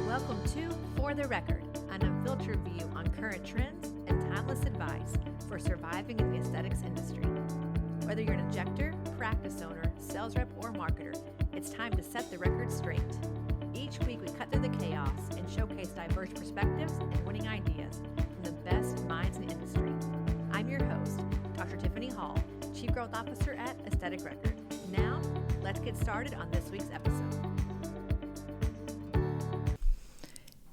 Welcome to For the Record, an unfiltered view on current trends and timeless advice for surviving in the aesthetics industry. Whether you're an injector, practice owner, sales rep, or marketer, it's time to set the record straight. Each week we cut through the chaos and showcase diverse perspectives and winning ideas from the best minds in the industry. I'm your host, Dr. Tiffany Hall, Chief Growth Officer at Aesthetic Record. Now, let's get started on this week's episode.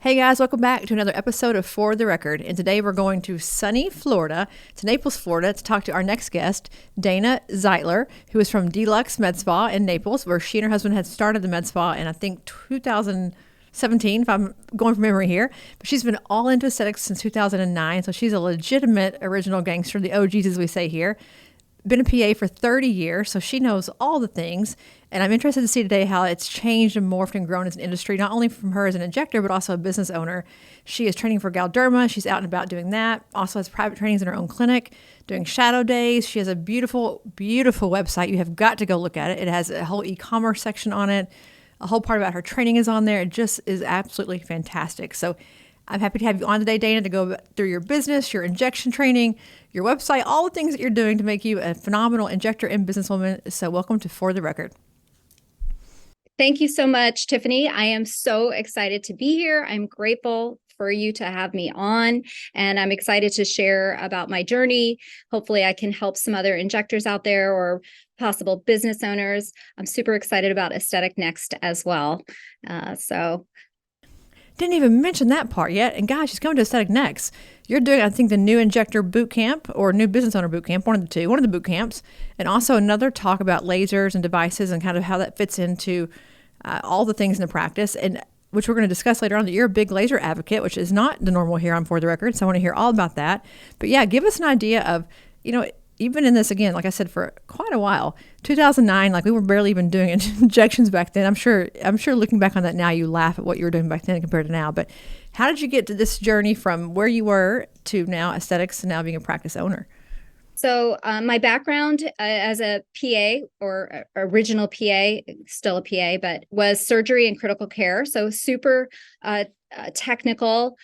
Hey guys, welcome back to another episode of For the Record. And today we're going to sunny Florida, to Naples, Florida, to talk to our next guest, Dana Zeitler, who is from D-Lux Medspa in Naples, where she and her husband had started the med spa in, I think, 2017, if I'm going from memory here. But she's been all into aesthetics since 2009, so she's a legitimate original gangster, the OGs as we say here. Been a PA for 30 years, so she knows all the things. And I'm interested to see today how it's changed and morphed and grown as an industry, not only from her as an injector, but also a business owner. She is training for Galderma. She's out and about doing that. Also has private trainings in her own clinic, doing shadow days. She has a beautiful, beautiful website. You have got to go look at it. It has a whole e-commerce section on it. A whole part about her training is on there. It just is absolutely fantastic. So I'm happy to have you on today, Dana, to go through your business, your injection training, your website, all the things that you're doing to make you a phenomenal injector and businesswoman. So welcome to For the Record. Thank you so much, Tiffany. I am so excited to be here. I'm grateful for you to have me on, and I'm excited to share about my journey. Hopefully I can help some other injectors out there or possible business owners. I'm super excited about Aesthetic Next as well. Didn't even mention that part yet. And gosh, she's coming to Aesthetic Next. You're doing, I think, the new injector boot camp or new business owner boot camp, one of the boot camps, and also another talk about lasers and devices and kind of how that fits into all the things in the practice, and which we're going to discuss later on, that you're a big laser advocate, which is not the normal here on For the Record. So I want to hear all about that. But yeah, give us an idea of, you've been in this, again, like I said, for quite a while. 2009, like we were barely even doing injections back then. I'm sure looking back on that now, you laugh at what you were doing back then compared to now. But how did you get to this journey from where you were to now aesthetics and now being a practice owner? So my background as a PA or original PA, still a PA, but was surgery and critical care. So super technical,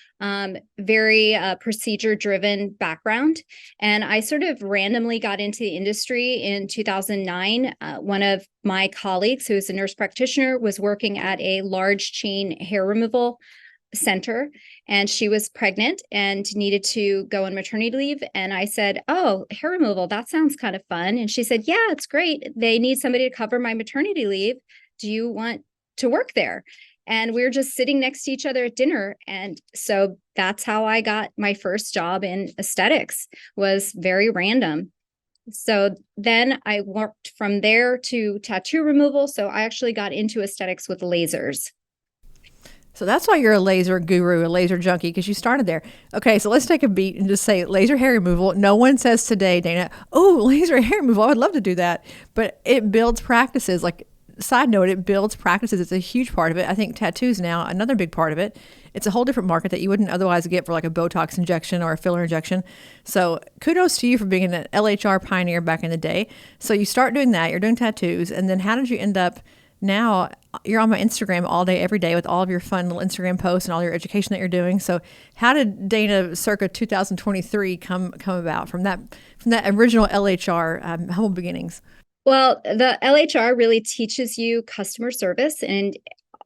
very procedure-driven background. And I sort of randomly got into the industry in 2009. One of my colleagues, who is a nurse practitioner, was working at a large chain hair removal center, and she was pregnant and needed to go on maternity leave. And I said, "Oh, hair removal, that sounds kind of fun." And she said, "Yeah, it's great. They need somebody to cover my maternity leave. Do you want to work there?" And we were just sitting next to each other at dinner. And so that's how I got my first job in aesthetics, was very random. So then I worked from there to tattoo removal. So I actually got into aesthetics with lasers. So that's why you're a laser guru, a laser junkie, because you started there. Okay, so let's take a beat and just say laser hair removal. No one says today, Dana, "Oh, laser hair removal, I would love to do that." But it builds practices. Like, side note, it builds practices. It's a huge part of it. I think tattoos now, another big part of it. It's a whole different market that you wouldn't otherwise get for like a Botox injection or a filler injection. So kudos to you for being an LHR pioneer back in the day. So you start doing that, you're doing tattoos, and then how did you end up now? You're on my Instagram all day, every day with all of your fun little Instagram posts and all your education that you're doing. So how did Dana circa 2023 come about from that original LHR humble beginnings? Well, the LHR really teaches you customer service, and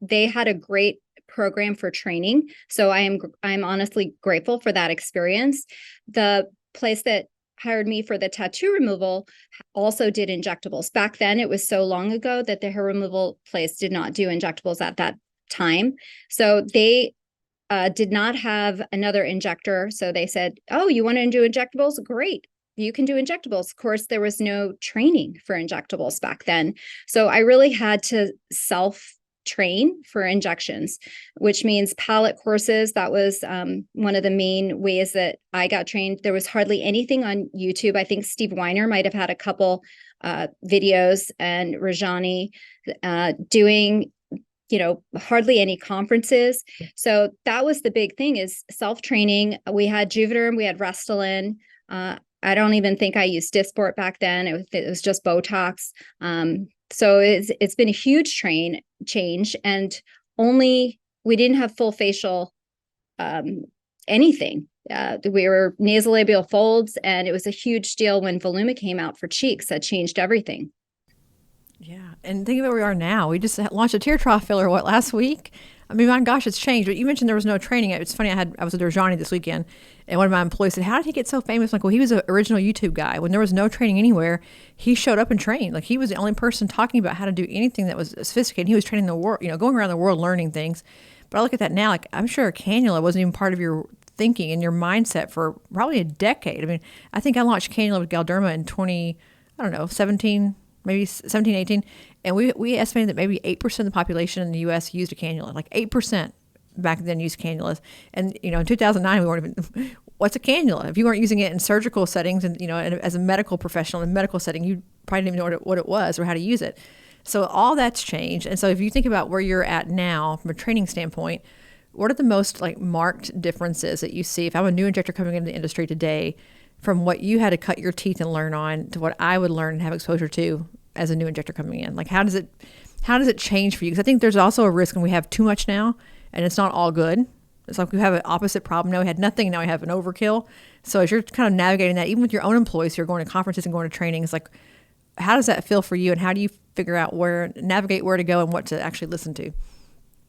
they had a great program for training. So I'm honestly grateful for that experience. The place that hired me for the tattoo removal also did injectables. Back then, it was so long ago that the hair removal place did not do injectables at that time. So they did not have another injector. So they said, "Oh, you want to do injectables? Great. You can do injectables." Of course, there was no training for injectables back then. So I really had to self-train for injections, which means palette courses. That was one of the main ways that I got trained. There was hardly anything on YouTube. I think Steve Weiner might have had a couple videos, and Rajani doing hardly any conferences. So that was the big thing, is self-training. We had Juvederm, we had Restylane. I don't even think I used Dysport back then. It was just Botox. So it's been a huge change, and only we didn't have full facial anything. We were nasolabial folds, and it was a huge deal when Voluma came out for cheeks. That changed everything. Yeah. And think of where we are now. We just launched a tear trough filler, last week? I mean, my gosh, it's changed. But you mentioned there was no training. It's funny. I was at Durjani this weekend, and one of my employees said, "How did he get so famous?" I'm like, well, he was an original YouTube guy. When there was no training anywhere, he showed up and trained. Like, he was the only person talking about how to do anything that was sophisticated. He was training the world, going around the world learning things. But I look at that now, like, I'm sure cannula wasn't even part of your thinking and your mindset for probably a decade. I mean, I think I launched cannula with Galderma in 17, maybe 17, 18. And we estimated that maybe 8% of the population in the U.S. used a cannula, like 8% back then used cannulas. And, in 2009, we weren't even, what's a cannula? If you weren't using it in surgical settings and, as a medical professional in a medical setting, you probably didn't even know what it was or how to use it. So all that's changed. And so if you think about where you're at now from a training standpoint, what are the most marked differences that you see? If I'm a new injector coming into the industry today, from what you had to cut your teeth and learn on to what I would learn and have exposure to as a new injector coming in, how does it change for you? Because I think there's also a risk when we have too much now, and it's not all good. It's like we have an opposite problem. Now we had nothing, now we have an overkill. So as you're kind of navigating that, even with your own employees who are going to conferences and going to trainings, how does that feel for you, and how do you figure out navigate where to go and what to actually listen to?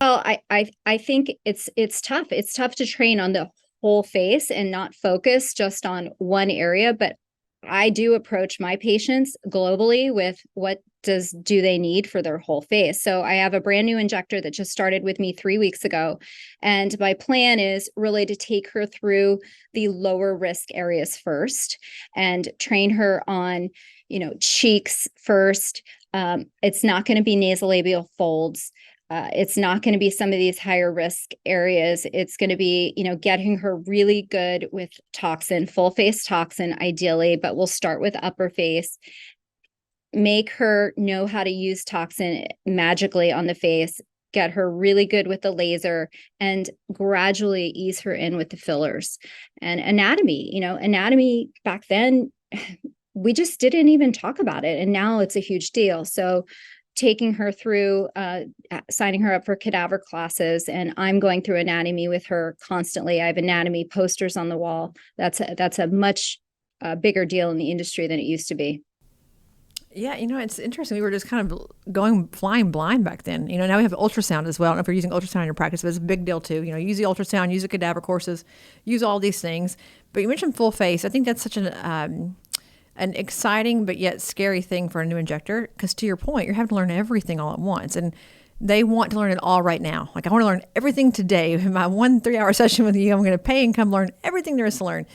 Well, I think it's tough. It's tough to train on the whole face and not focus just on one area. But I do approach my patients globally with what do they need for their whole face. So I have a brand new injector that just started with me 3 weeks ago. And my plan is really to take her through the lower risk areas first and train her on, cheeks first. It's not going to be nasolabial folds. It's not going to be some of these higher risk areas. It's going to be, getting her really good with toxin, full face toxin, ideally, but we'll start with upper face. Make her know how to use toxin magically on the face, get her really good with the laser, and gradually ease her in with the fillers. And anatomy back then, we just didn't even talk about it. And now it's a huge deal. So taking her through, signing her up for cadaver classes, and I'm going through anatomy with her constantly. I have anatomy posters on the wall. That's a much bigger deal in the industry than it used to be. Yeah, it's interesting. We were just kind of flying blind back then. Now we have ultrasound as well. I don't know if you're using ultrasound in your practice, but it's a big deal too. Use the ultrasound, use the cadaver courses, use all these things. But you mentioned full face. I think that's such an exciting but yet scary thing for a new injector, because to your point, you're having to learn everything all at once, and they want to learn it all right now. I want to learn everything today. In my 1 3-hour session with you, I'm going to pay and come learn everything there is to learn.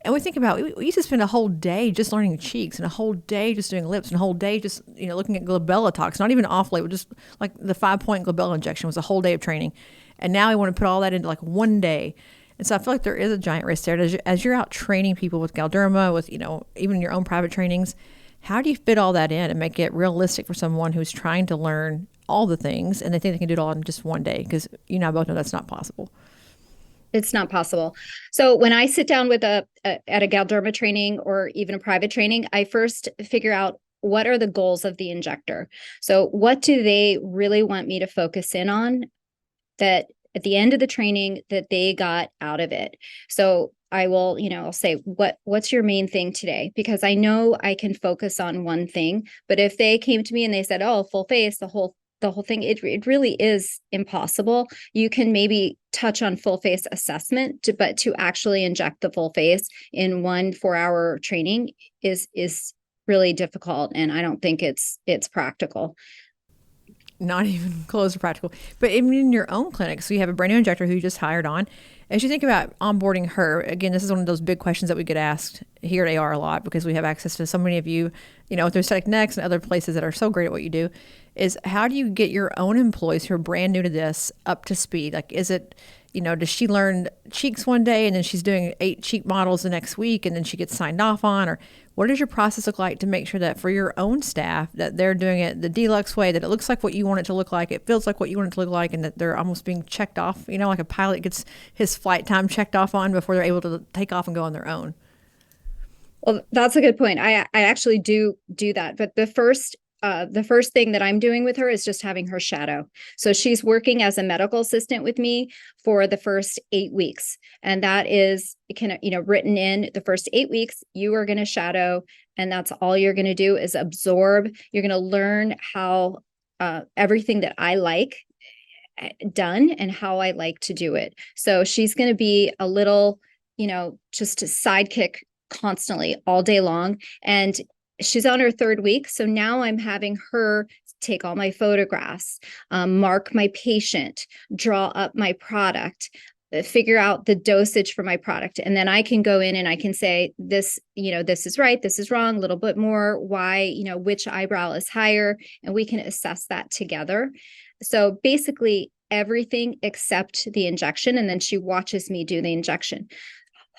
And we think about, we used to spend a whole day just learning cheeks, and a whole day just doing lips, and a whole day just looking at glabella talks, not even off label, just like the 5-point glabella injection was a whole day of training. And now we want to put all that into one day. And so I feel like there is a giant risk there. As you're out training people with Galderma, with even your own private trainings, how do you fit all that in and make it realistic for someone who's trying to learn all the things and they think they can do it all in just one day? Because you and I both know that's not possible. It's not possible. So when I sit down with at a Galderma training or even a private training, I first figure out what are the goals of the injector. So what do they really want me to focus in on that at the end of the training that they got out of it? So I will, I'll say, what's your main thing today? Because I know I can focus on one thing, but if they came to me and they said, oh, full face, the whole thing, it really is impossible. You can maybe touch on full face assessment, but to actually inject the full face in 1 4-hour training is really difficult. And I don't think it's practical. Not even close to practical. But even in your own clinic, so you have a brand new injector who you just hired on. As you think about onboarding her, again, this is one of those big questions that we get asked here at AR a lot, because we have access to so many of you, with Aesthetic Next and other places that are so great at what you do, is how do you get your own employees who are brand new to this up to speed? Is it, does she learn cheeks one day and then she's doing 8 cheek models the next week and then she gets signed off on? Or what does your process look like to make sure that for your own staff that they're doing it the D-Lux way, that it looks like what you want it to look like, it feels like what you want it to look like, and that they're almost being checked off, like a pilot gets his flight time checked off on before they're able to take off and go on their own? Well, that's a good point. I actually do that. But the first the first thing that I'm doing with her is just having her shadow. So she's working as a medical assistant with me for the first 8 weeks. And that is written in the first 8 weeks, you are going to shadow, and that's all you're going to do is absorb. You're going to learn how everything that I like done and how I like to do it. So she's going to be a little, just a sidekick constantly all day long. And she's on her 3rd week. So now I'm having her take all my photographs, mark my patient, draw up my product, figure out the dosage for my product. And then I can go in and I can say, this is right, this is wrong, a little bit more, why, which eyebrow is higher, and we can assess that together. So basically everything except the injection. And then she watches me do the injection.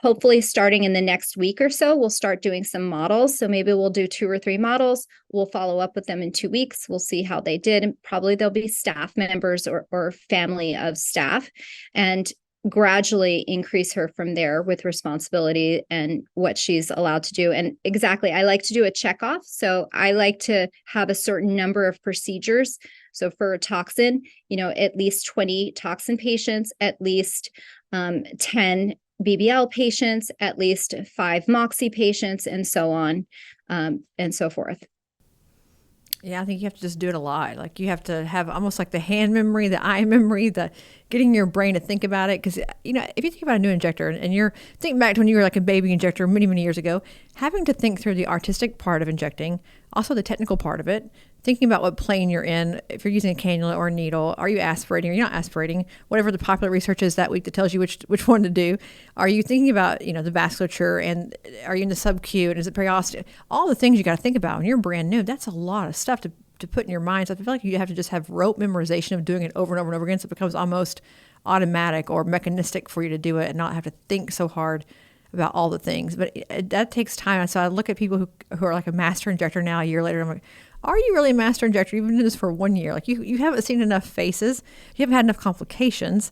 Hopefully starting in the next week or so, we'll start doing some models. So maybe we'll do 2 or 3 models. We'll follow up with them in 2 weeks. We'll see how they did. And probably there'll be staff members or family of staff, and gradually increase her from there with responsibility and what she's allowed to do. And exactly, I like to do a checkoff. So I like to have a certain number of procedures. So for a toxin, at least 20 toxin patients, at least 10 BBL patients, at least 5 Moxie patients, and so on, and so forth. Yeah, I think you have to just do it a lot. Like you have to have almost like the hand memory, the eye memory, the getting your brain to think about it. Because, if you think about a new injector and you're thinking back to when you were like a baby injector many, many years ago, having to think through the artistic part of injecting, also the technical part of it, thinking about what plane you're in, if you're using a cannula or a needle, are you aspirating, are you not aspirating, whatever the popular research is that week that tells you which one to do. Are you thinking about, the vasculature, and are you in the sub-Q, and is it periostinate? All the things you got to think about when you're brand new. That's a lot of stuff to put in your mind. So I feel like you have to just have rote memorization of doing it over and over and over again, so it becomes almost automatic or mechanistic for you to do it and not have to think so hard about all the things. But that takes time. So I look at people who are like a master injector now a year later, I'm like, are you really a master injector? You've been doing this for 1 year. Like you haven't seen enough faces. You haven't had enough complications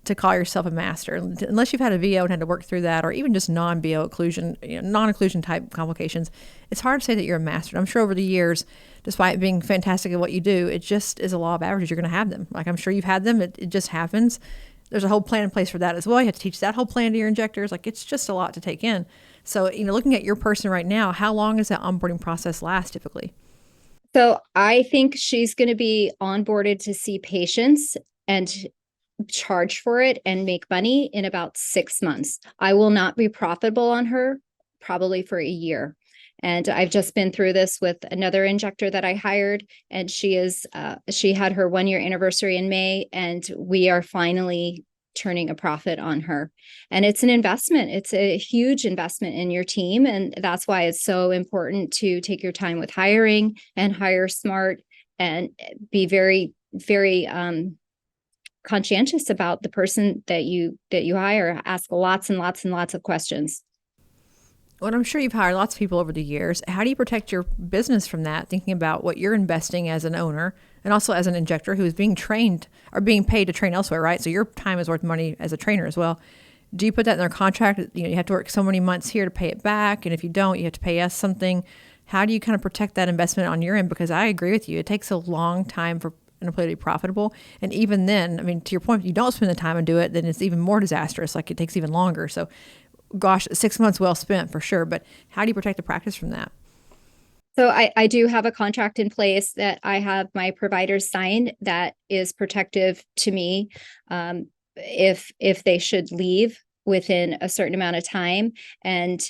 to call yourself a master, unless you've had a VO and had to work through that, or even just non-VO occlusion, non-occlusion type complications. It's hard to say that you're a master. And I'm sure over the years, despite being fantastic at what you do, it just is a law of averages. You're going to have them. Like I'm sure you've had them. It just happens. There's a whole plan in place for that as well. You have to teach that whole plan to your injectors. Like it's just a lot to take in. So, looking at your person right now, how long does that onboarding process last typically? So I think she's going to be onboarded to see patients and charge for it and make money in about 6 months. I will not be profitable on her probably for a year. And I've just been through this with another injector that I hired, and she had her 1-year anniversary in May, and we are finally turning a profit on her. And it's an investment. It's a huge investment in your team. And that's why it's so important to take your time with hiring and hire smart and be very, very, conscientious about the person that you hire. Ask lots and lots and lots of questions. Well, I'm sure you've hired lots of people over the years. How do you protect your business from that, thinking about what you're investing as an owner and also as an injector who is being trained or being paid to train elsewhere, right? So your time is worth money as a trainer as well. Do you put that in their contract? You have to work so many months here to pay it back. And if you don't, you have to pay us something. How do you kind of protect that investment on your end? Because I agree with you. It takes a long time for an employee to be profitable. And even then, to your point, if you don't spend the time and do it, then it's even more disastrous. Like it takes even longer. So gosh, 6 months well spent for sure. But how do you protect the practice from that? So I do have a contract in place that I have my providers sign that is protective to me if they should leave within a certain amount of time. And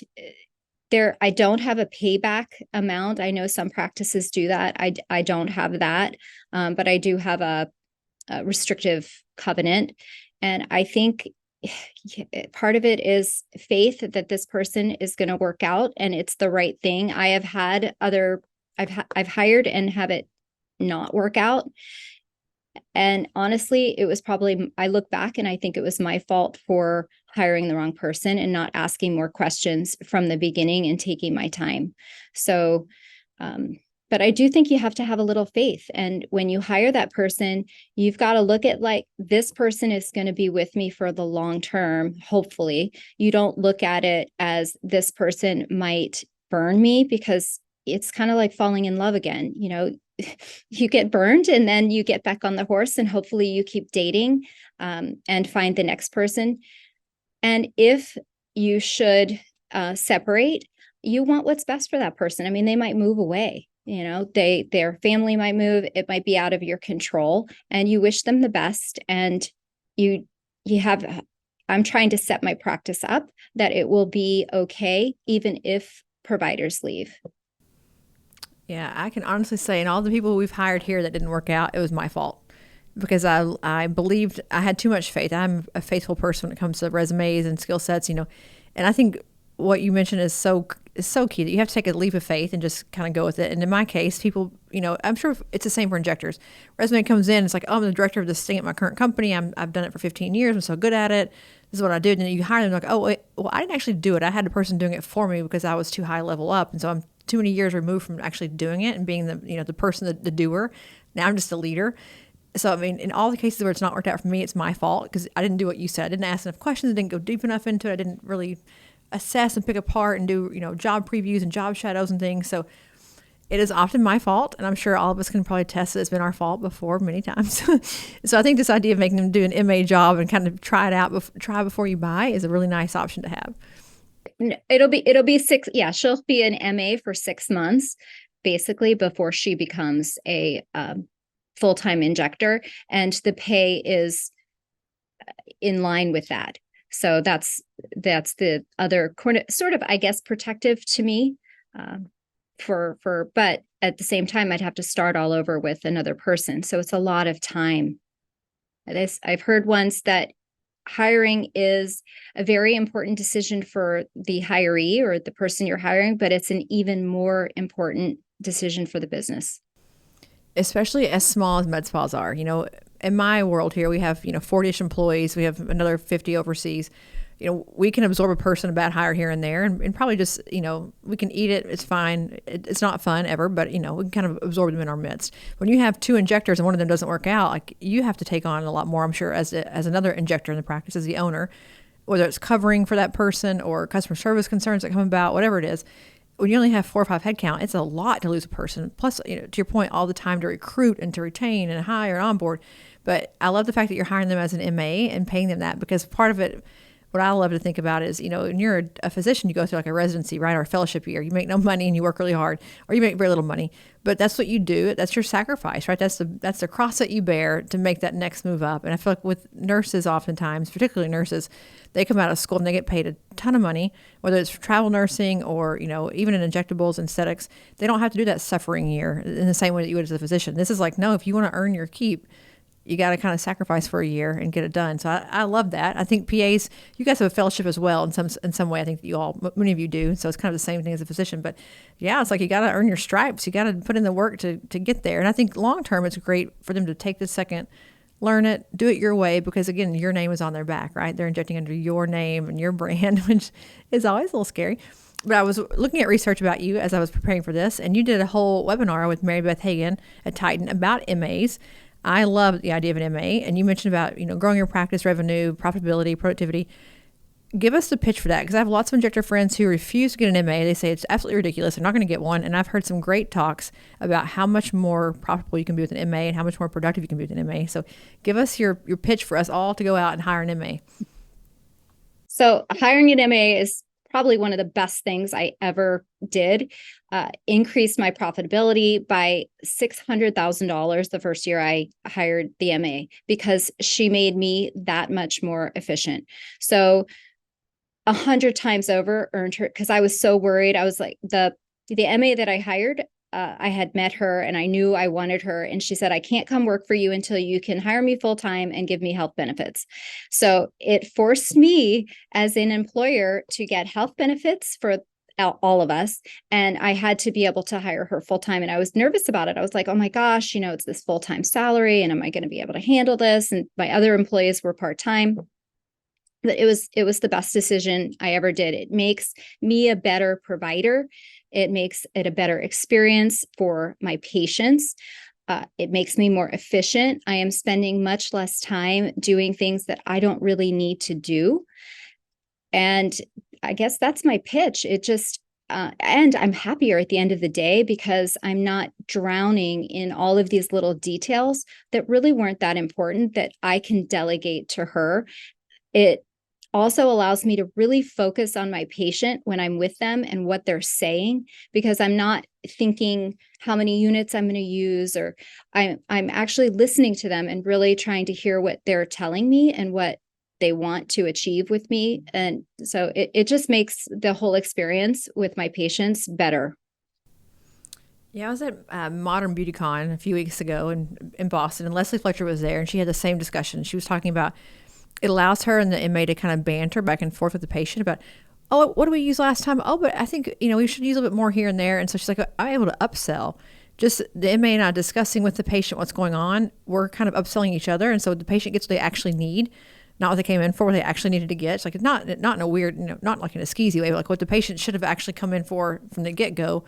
I don't have a payback amount. I know some practices do that. I don't have that, but I do have a restrictive covenant. And I think part of it is faith that this person is going to work out and it's the right thing. I have had I've hired and have it not work out. And honestly, it was probably, I look back and I think it was my fault for hiring the wrong person and not asking more questions from the beginning and taking my time. So, but I do think you have to have a little faith. And when you hire that person, you've got to look at like, this person is going to be with me for the long term. Hopefully you don't look at it as this person might burn me, because it's kind of like falling in love again. You get burned and then you get back on the horse, and hopefully you keep dating and find the next person. And if you should separate, you want what's best for that person. I mean, they might move away, their family might move, it might be out of your control, and you wish them the best. And I'm trying to set my practice up that it will be okay, even if providers leave. Yeah, I can honestly say, in all the people we've hired here that didn't work out, it was my fault because I believed I had too much faith. I'm a faithful person when it comes to resumes and skill sets, and I think what you mentioned is so key, that you have to take a leap of faith and just kind of go with it. And in my case, people, I'm sure it's the same for injectors. Resume comes in, it's like, oh, I'm the director of this thing at my current company. I've done it for 15 years. I'm so good at it. This is what I do. And then you hire them like, oh, wait, well, I didn't actually do it. I had a person doing it for me because I was too high level up. And so I'm too many years removed from actually doing it and being the person, the doer. Now I'm just a leader. So, I mean, in all the cases where it's not worked out for me, it's my fault because I didn't do what you said. I didn't ask enough questions. I didn't go deep enough into it. I didn't really assess and pick apart and do, job previews and job shadows and things. So it is often my fault. And I'm sure all of us can probably attest that it's been our fault before many times. So I think this idea of making them do an MA job and kind of try it out, try before you buy is a really nice option to have. It'll be 6. Yeah. She'll be an MA for 6 months, basically, before she becomes a full-time injector. And the pay is in line with that. So that's the other corner, sort of, I guess, protective to me but at the same time, I'd have to start all over with another person. So it's a lot of time. I've heard once that hiring is a very important decision for the hiree or the person you're hiring, but it's an even more important decision for the business. Especially as small as med spas are. In my world here, we have, 40-ish employees. We have another 50 overseas. We can absorb a person, a bad hire here and there, and probably just, we can eat it. It's fine. It's not fun ever, but, we can kind of absorb them in our midst. When you have 2 injectors and one of them doesn't work out, like, you have to take on a lot more, I'm sure, as another injector in the practice, as the owner, whether it's covering for that person or customer service concerns that come about, whatever it is. When you only have 4 or 5 headcount, it's a lot to lose a person. Plus, to your point, all the time to recruit and to retain and hire and onboard. But I love the fact that you're hiring them as an MA and paying them that, because part of it, what I love to think about is, when you're a physician, you go through like a residency, right? Or a fellowship year. You make no money and you work really hard, or you make very little money, but that's what you do. That's your sacrifice, right? That's the cross that you bear to make that next move up. And I feel like with nurses, oftentimes, particularly nurses, they come out of school and they get paid a ton of money, whether it's for travel nursing or, even in injectables and aesthetics. They don't have to do that suffering year in the same way that you would as a physician. This is like, no, if you want to earn your keep, you got to kind of sacrifice for a year and get it done. So I love that. I think PAs, you guys have a fellowship as well in some way. I think that many of you do. So it's kind of the same thing as a physician. But yeah, it's like you got to earn your stripes. You got to put in the work to get there. And I think long term, it's great for them to take the second, learn it, do it your way, because again, your name is on their back, right? They're injecting under your name and your brand, which is always a little scary. But I was looking at research about you as I was preparing for this, and you did a whole webinar with Mary Beth Hagan at Titan about MAs. I love the idea of an MA, and you mentioned about, growing your practice, revenue, profitability, productivity. Give us the pitch for that, because I have lots of injector friends who refuse to get an MA. They say it's absolutely ridiculous. They're not going to get one. And I've heard some great talks about how much more profitable you can be with an MA and how much more productive you can be with an MA. So give us your pitch for us all to go out and hire an MA. So hiring an MA is probably one of the best things I ever did. Increased my profitability by $600,000 the first year I hired the MA, because she made me that much more efficient. So 100 times over earned her, because I was so worried. I was like, the MA that I hired, I had met her and I knew I wanted her. And she said, I can't come work for you until you can hire me full time and give me health benefits. So it forced me as an employer to get health benefits for all of us. And I had to be able to hire her full time. And I was nervous about it. I was like, oh my gosh, it's this full time salary. And am I going to be able to handle this? And my other employees were part time. But it was the best decision I ever did. It makes me a better provider. It makes it a better experience for my patients. It makes me more efficient. I am spending much less time doing things that I don't really need to do. And I guess that's my pitch. and I'm happier at the end of the day because I'm not drowning in all of these little details that really weren't that important that I can delegate to her. It also allows me to really focus on my patient when I'm with them and what they're saying, because I'm not thinking how many units I'm going to use, or I'm actually listening to them and really trying to hear what they're telling me and what they want to achieve with me. And so it just makes the whole experience with my patients better. Yeah, I was at Modern Beauty Con a few weeks ago in Boston, and Leslie Fletcher was there, and she had the same discussion. She was talking about it allows her and the MA to kind of banter back and forth with the patient about, oh, what did we use last time? Oh, but I think, we should use a little bit more here and there. And so she's like, I'm able to upsell. Just the MA and I discussing with the patient what's going on. We're kind of upselling each other. And so the patient gets what they actually need, not what they came in for, what they actually needed to get. It's like not in a weird, not like in a skeezy way, but like what the patient should have actually come in for from the get-go.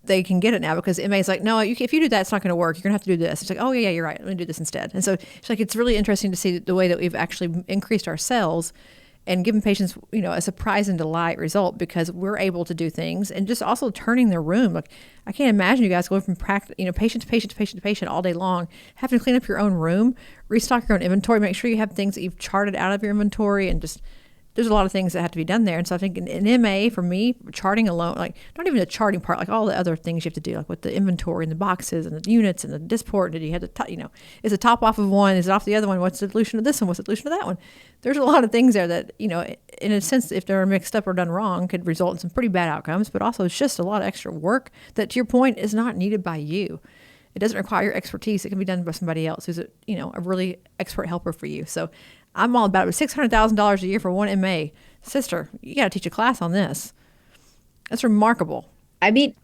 They can get it now because MA is like, no, if you do that, it's not going to work. You're going to have to do this. It's like, oh, yeah, you're right. Let me do this instead. And so it's like, it's really interesting to see the way that we've actually increased our sales and given patients, a surprise and delight result because we're able to do things and just also turning their room. Like, I can't imagine you guys going from patient to patient to patient to patient all day long, having to clean up your own room, restock your own inventory, make sure you have things that you've charted out of your inventory, and just there's a lot of things that have to be done there. And so I think in MA, for me, charting alone, like not even the charting part, like all the other things you have to do, like with the inventory and the boxes and the units and the disport, did you have to, is the top off of one, is it off the other one? What's the solution to this one? What's the solution to that one? There's a lot of things there that, in a sense, if they're mixed up or done wrong, could result in some pretty bad outcomes, but also it's just a lot of extra work that, to your point, is not needed by you. It doesn't require your expertise. It can be done by somebody else who's a really expert helper for you. So I'm all about it. $600,000 a year for one MA. Sister, you got to teach a class on this. That's remarkable. I mean,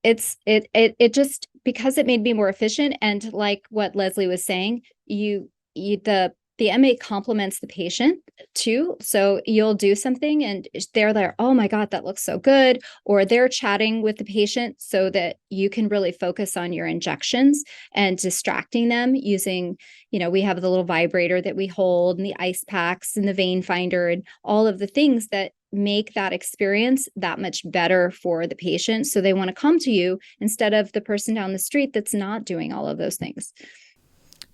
it just, because it made me more efficient. And like what Leslie was saying, the MA complements the patient too. So you'll do something and they're there, oh my God, that looks so good. Or they're chatting with the patient so that you can really focus on your injections and distracting them using, we have the little vibrator that we hold and the ice packs and the vein finder and all of the things that make that experience that much better for the patient. So they want to come to you instead of the person down the street that's not doing all of those things.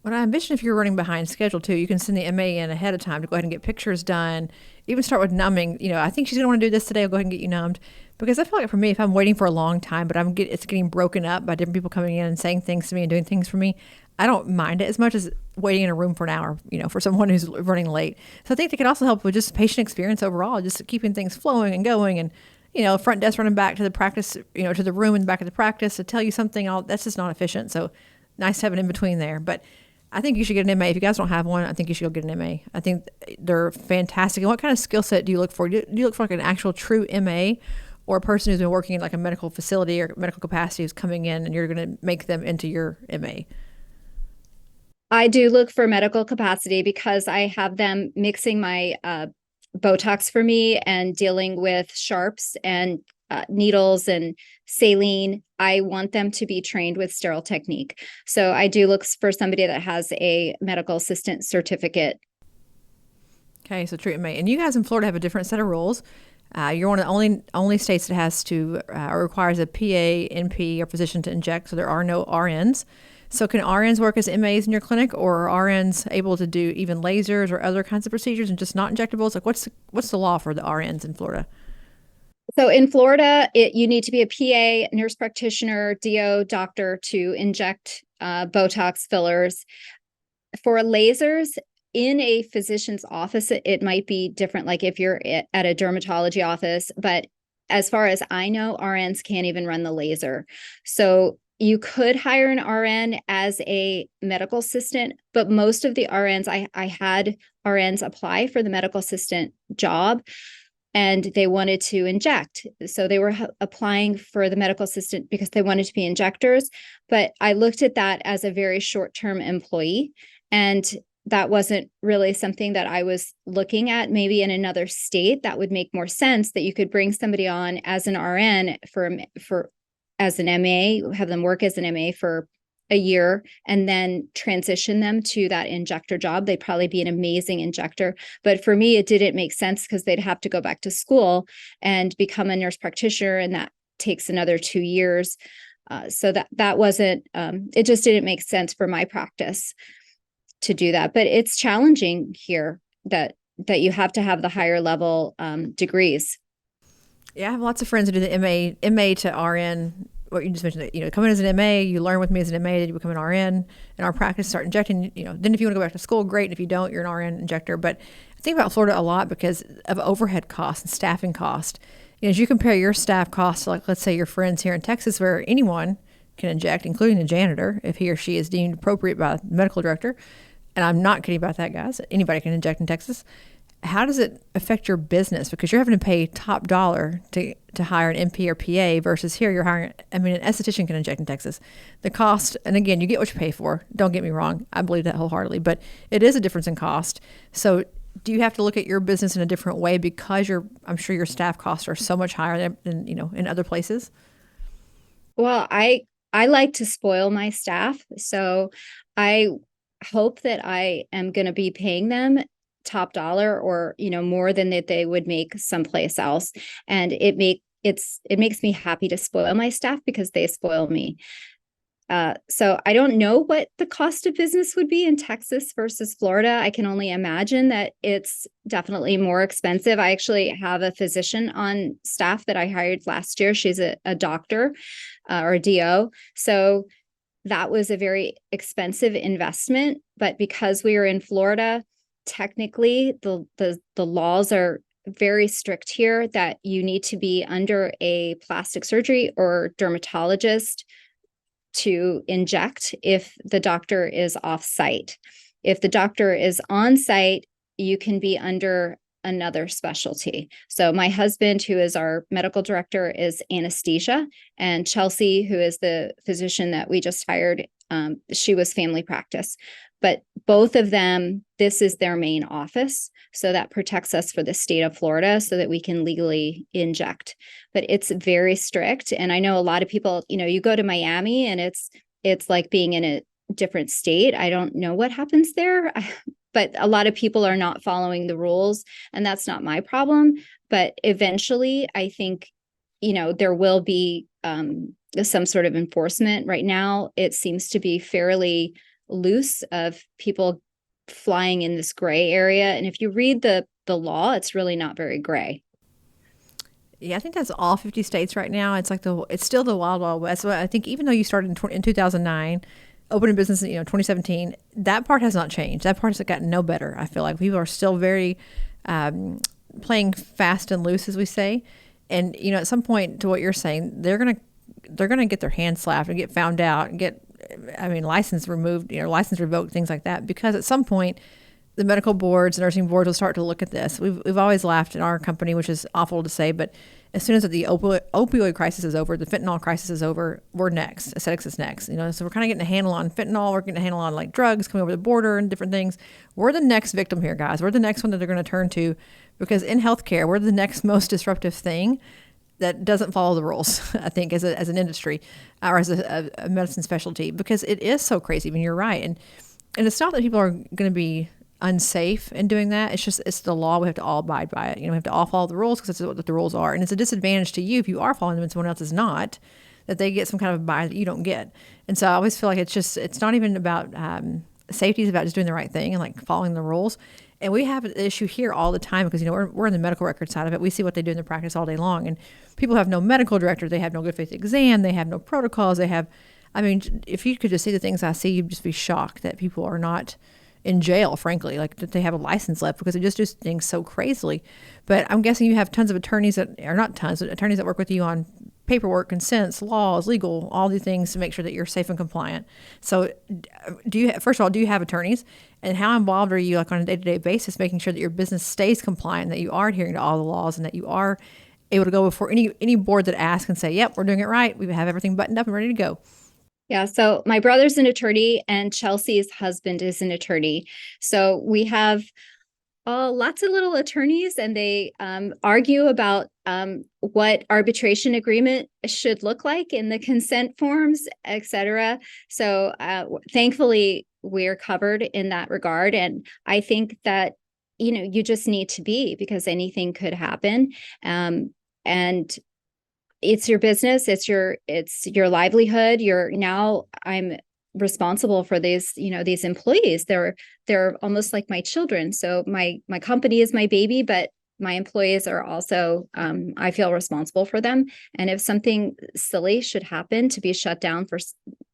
What I envision, if you're running behind schedule too, you can send the MA in ahead of time to go ahead and get pictures done. Even start with numbing. I think she's going to want to do this today. I'll go ahead and get you numbed. Because I feel like for me, if I'm waiting for a long time, but it's getting broken up by different people coming in and saying things to me and doing things for me, I don't mind it as much as waiting in a room for an hour, for someone who's running late. So I think they can also help with just patient experience overall, just keeping things flowing and going and, front desk running back to the practice, to the room in the back of the practice to tell you something. That's just not efficient. So nice to have an in between there. But I think you should get an MA. If you guys don't have one, I think you should go get an MA. I think they're fantastic. And what kind of skill set do you look for? Do you look for like an actual true MA or a person who's been working in like a medical facility or medical capacity who's coming in and you're going to make them into your MA? I do look for medical capacity because I have them mixing my Botox for me and dealing with sharps and needles and saline. I want them to be trained with sterile technique. So I do look for somebody that has a medical assistant certificate. Okay, so true MA. And you guys in Florida have a different set of rules. You're one of the only states that has to or requires a PA, NP, or physician to inject. So there are no RNs. So can RNs work as MAs in your clinic, or are RNs able to do even lasers or other kinds of procedures and just not injectables? Like what's the law for the RNs in Florida? So in Florida, you need to be a PA, nurse practitioner, DO, doctor to inject Botox fillers. For lasers, in a physician's office, it might be different, like if you're at a dermatology office. But as far as I know, RNs can't even run the laser. So you could hire an RN as a medical assistant, but most of the RNs, I had RNs apply for the medical assistant job, and they wanted to inject. So they were applying for the medical assistant because they wanted to be injectors. But I looked at that as a very short-term employee. And that wasn't really something that I was looking at. Maybe in another state, that would make more sense, that you could bring somebody on as an RN as an MA, have them work as an MA for a year and then transition them to that injector job. They'd probably be an amazing injector. But for me, it didn't make sense because they'd have to go back to school and become a nurse practitioner. And takes another 2 years. So that wasn't, it just didn't make sense for my practice to do that. But it's challenging here that you have to have the higher level degrees. Yeah, I have lots of friends who do the MA to RN. What you just mentioned, come in as an MA, you learn with me as an MA, then you become an RN in our practice, start injecting. Then if you want to go back to school, great. And if you don't, you're an RN injector. But I think about Florida a lot because of overhead costs and staffing cost. As you compare your staff costs to, like, let's say your friends here in Texas, where anyone can inject, including a janitor, if he or she is deemed appropriate by the medical director. And I'm not kidding about that, guys. Anybody can inject in Texas. How does it affect your business? Because you're having to pay top dollar to hire an NP or PA versus here you're hiring, an esthetician can inject in Texas. The cost, and again, you get what you pay for. Don't get me wrong. I believe that wholeheartedly, but it is a difference in cost. So do you have to look at your business in a different way because I'm sure your staff costs are so much higher than in other places? Well, I like to spoil my staff. So I hope that I am going to be paying them top dollar or, more than that they would make someplace else. And it makes me happy to spoil my staff because they spoil me. So I don't know what the cost of business would be in Texas versus Florida. I can only imagine that it's definitely more expensive. I actually have a physician on staff that I hired last year. She's a doctor or a DO. So that was a very expensive investment. But because we are in Florida, technically the laws are very strict here that you need to be under a plastic surgery or dermatologist to inject if the doctor is off site. If the doctor is on site, you can be under another specialty. So my husband, who is our medical director, is anesthesia, and Chelsea, who is the physician that we just hired, she was family practice. But both of them, this is their main office. So that protects us for the state of Florida so that we can legally inject. But it's very strict. And I know a lot of people, you go to Miami and it's like being in a different state. I don't know what happens there, but a lot of people are not following the rules, and that's not my problem. But eventually, I think, there will be some sort of enforcement. Right now, it seems to be fairly loose of people flying in this gray area. And if you read the law, it's really not very gray. Yeah, I think that's all 50 states right now. It's like it's still the wild, wild west. So I think even though you started in 2009, opening business in 2017, that part has not changed. That part has gotten no better. I feel like people are still very playing fast and loose, as we say. And at some point, to what you're saying, they're gonna get their hands slapped and get found out and get license removed, license revoked, things like that. Because at some point, the medical boards, nursing boards will start to look at this. We've always laughed in our company, which is awful to say, but as soon as the opioid crisis is over, the fentanyl crisis is over, we're next. Aesthetics is next. So we're kind of getting a handle on fentanyl. We're getting a handle on like drugs coming over the border and different things. We're the next victim here, guys. We're the next one that they're going to turn to, because in healthcare, we're the next most disruptive thing that doesn't follow the rules, I think, as an industry or as a medicine specialty, because it is so crazy. You're right. And it's not that people are going to be unsafe in doing that. It's the law. We have to all abide by it. We have to all follow the rules because that's what the rules are. And it's a disadvantage to you if you are following them and someone else is not, that they get some kind of buy that you don't get. And so I always feel like it's not even about safety. It's about just doing the right thing and like following the rules. And we have an issue here all the time because, we're in the medical record side of it. We see what they do in their practice all day long. And people have no medical director. They have no good faith exam. They have no protocols. They have, if you could just see the things I see, you'd just be shocked that people are not in jail, frankly, like that they have a license left because they just do things so crazily. But I'm guessing you have tons of attorneys that are not tons, but attorneys that work with you on paperwork, consents, laws, legal, all these things to make sure that you're safe and compliant. So first of all, do you have attorneys? And how involved are you, like, on a day-to-day basis, making sure that your business stays compliant, that you are adhering to all the laws, and that you are able to go before any board that asks and say, yep, we're doing it right. We have everything buttoned up and ready to go. Yeah. So my brother's an attorney and Chelsea's husband is an attorney. So we have lots of little attorneys, and they argue about what arbitration agreement should look like in the consent forms, et cetera. So thankfully, we're covered in that regard. And I think that, you just need to be, because anything could happen. And it's your business, it's your livelihood. I'm responsible for these employees. They're almost like my children. So my company is my baby, but my employees are also, I feel responsible for them. And if something silly should happen, to be shut down for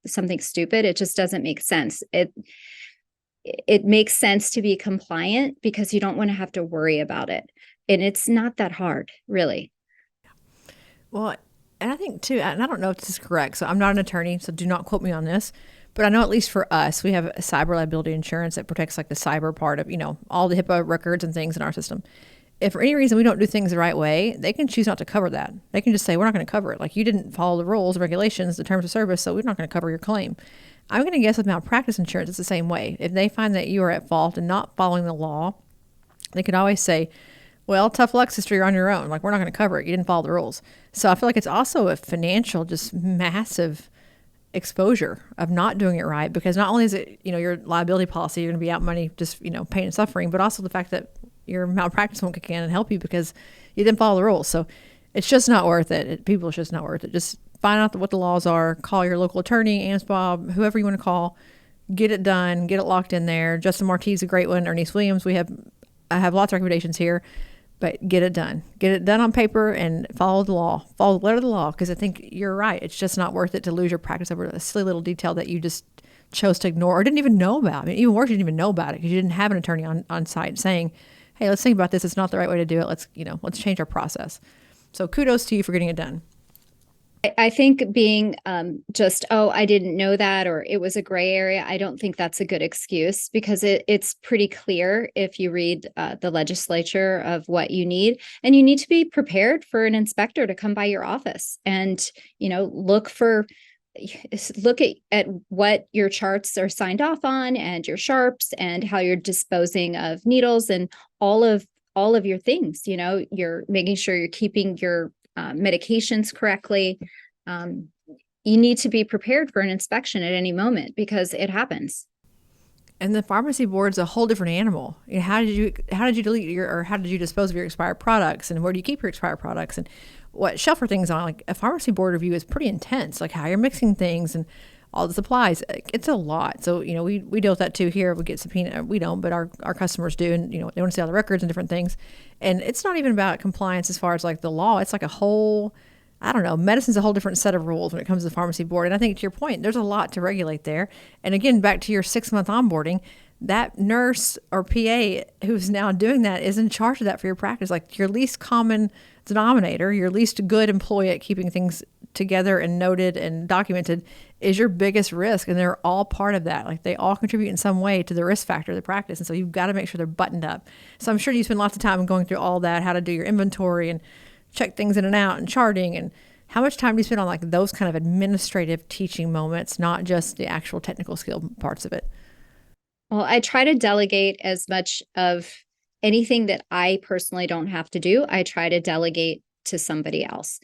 something stupid, it just doesn't make sense. It makes sense to be compliant because you don't want to have to worry about it. And it's not that hard, really. Well, and I think too, and I don't know if this is correct, so I'm not an attorney, so do not quote me on this, but I know at least for us, we have a cyber liability insurance that protects like the cyber part of, all the HIPAA records and things in our system. If for any reason we don't do things the right way, they can choose not to cover that. They can just say, we're not going to cover it. Like, you didn't follow the rules, regulations, the terms of service, so we're not going to cover your claim. I'm going to guess with malpractice insurance, it's the same way. If they find that you are at fault and not following the law, they could always say, well, tough luck, sister, you're on your own. Like, we're not going to cover it. You didn't follow the rules. So I feel like it's also a financial, just massive exposure of not doing it right, because not only is it, your liability policy, you're going to be out money, just, pain and suffering, but also the fact that your malpractice won't kick in and help you because you didn't follow the rules. So it's just not worth it. People, it's just not worth it. Just find out what the laws are, call your local attorney, AMSBOB, whoever you want to call, get it done, get it locked in there. Justin Marti's a great one. Ernest Williams, I have lots of recommendations here, but get it done. Get it done on paper and follow the law. Follow the letter of the law, because I think you're right. It's just not worth it to lose your practice over a silly little detail that you just chose to ignore or didn't even know about. I mean, even worse, you didn't even know about it because you didn't have an attorney on site saying, hey, let's think about this. It's not the right way to do it. Let's change our process. So kudos to you for getting it done. I think being I didn't know that, or it was a gray area, I don't think that's a good excuse, because it's pretty clear if you read the legislature of what you need, and you need to be prepared for an inspector to come by your office and, look at what your charts are signed off on and your sharps and how you're disposing of needles and all of your things. You're making sure you're keeping your medications correctly. You need to be prepared for an inspection at any moment, because it happens. And the pharmacy board's a whole different animal. How did you delete how did you dispose of your expired products, and where do you keep your expired products, and what shelf are things on? Like, a pharmacy board review is pretty intense, like how you're mixing things and all the supplies. It's a lot. So, we deal with that too here. We get subpoena. We don't, but our customers do. And, they want to see all the records and different things. And it's not even about compliance as far as like the law. It's like a whole, I don't know, medicine's a whole different set of rules when it comes to the pharmacy board. And I think, to your point, there's a lot to regulate there. And again, back to your 6-month onboarding, that nurse or PA who's now doing that is in charge of that for your practice. Like, your least common denominator, your least good employee at keeping things together and noted and documented is your biggest risk. And they're all part of that. Like, they all contribute in some way to the risk factor of the practice. And so you've got to make sure they're buttoned up. So I'm sure you spend lots of time going through all that, how to do your inventory and check things in and out and charting. And how much time do you spend on like those kind of administrative teaching moments, not just the actual technical skill parts of it? Well, I try to delegate as much of anything that I personally don't have to do. I try to delegate to somebody else.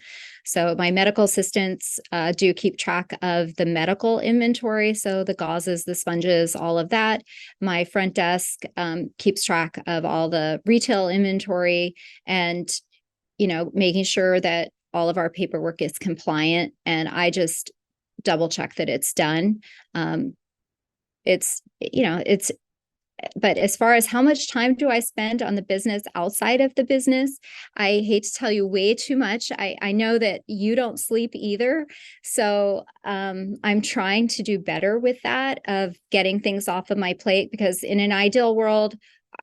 So my medical assistants do keep track of the medical inventory. So the gauzes, the sponges, all of that. My front desk keeps track of all the retail inventory and, making sure that all of our paperwork is compliant. And I just double check that it's done. But as far as how much time do I spend on the business outside of the business, I hate to tell you way too much. I know that you don't sleep either. So I'm trying to do better with that, of getting things off of my plate, because in an ideal world,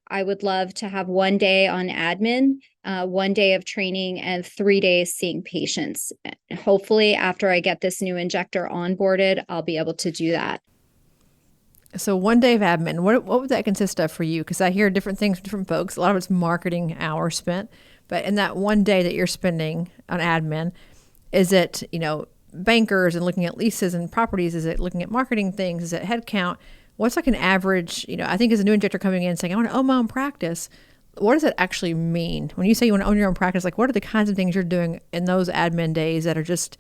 I would love to have 1 day on admin, 1 day of training, and 3 days seeing patients. Hopefully, after I get this new injector onboarded, I'll be able to do that. So 1 day of admin, what would that consist of for you? Because I hear different things from different folks. A lot of it's marketing hours spent. But in that 1 day that you're spending on admin, is it, bankers and looking at leases and properties? Is it looking at marketing things? Is it headcount? What's like an average, I think as a new injector coming in saying, I want to own my own practice. What does it actually mean? When you say you want to own your own practice, like, what are the kinds of things you're doing in those admin days that are just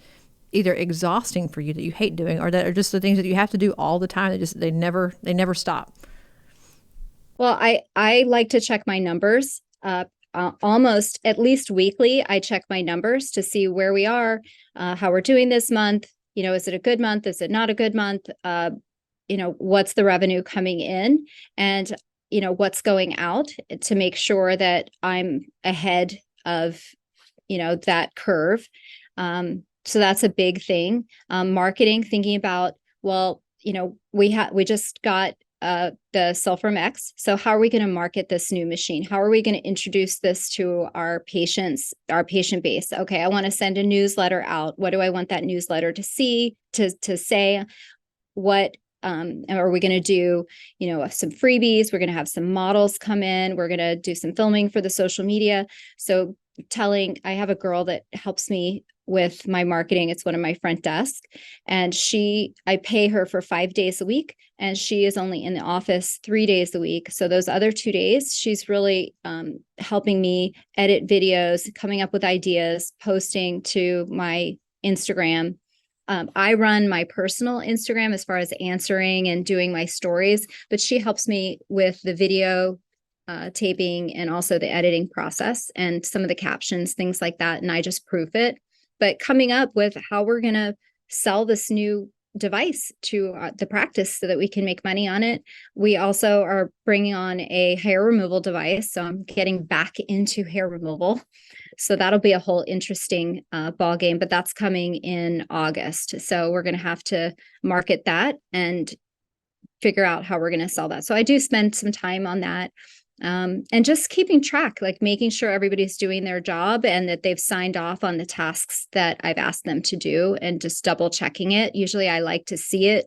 either exhausting for you, that you hate doing, or that are just the things that you have to do all the time? They never stop. Well, I like to check my numbers. almost at least weekly, I check my numbers to see where we are, how we're doing this month. Is it a good month? Is it not a good month? What's the revenue coming in, and, what's going out, to make sure that I'm ahead of, that curve. So that's a big thing. Marketing, thinking about, well, we just got the Sulfram X. So how are we going to market this new machine? How are we going to introduce this to our patients, our patient base? Okay, I want to send a newsletter out. What do I want that newsletter to say? What are we going to do? Some freebies. We're going to have some models come in. We're going to do some filming for the social media. So I have a girl that helps me with my marketing. It's one of my front desk, and I pay her for 5 days a week, and she is only in the office 3 days a week. So those other 2 days, she's really helping me edit videos, coming up with ideas, posting to my Instagram. I run my personal Instagram as far as answering and doing my stories, but she helps me with the video taping and also the editing process and some of the captions, things like that. And I just proof it. But coming up with how we're going to sell this new device to the practice so that we can make money on it. We also are bringing on a hair removal device. So I'm getting back into hair removal. So that'll be a whole interesting ball game, but that's coming in August. So we're going to have to market that and figure out how we're going to sell that. So I do spend some time on that. And just keeping track, like making sure everybody's doing their job and that they've signed off on the tasks that I've asked them to do, and just double checking it. Usually I like to see it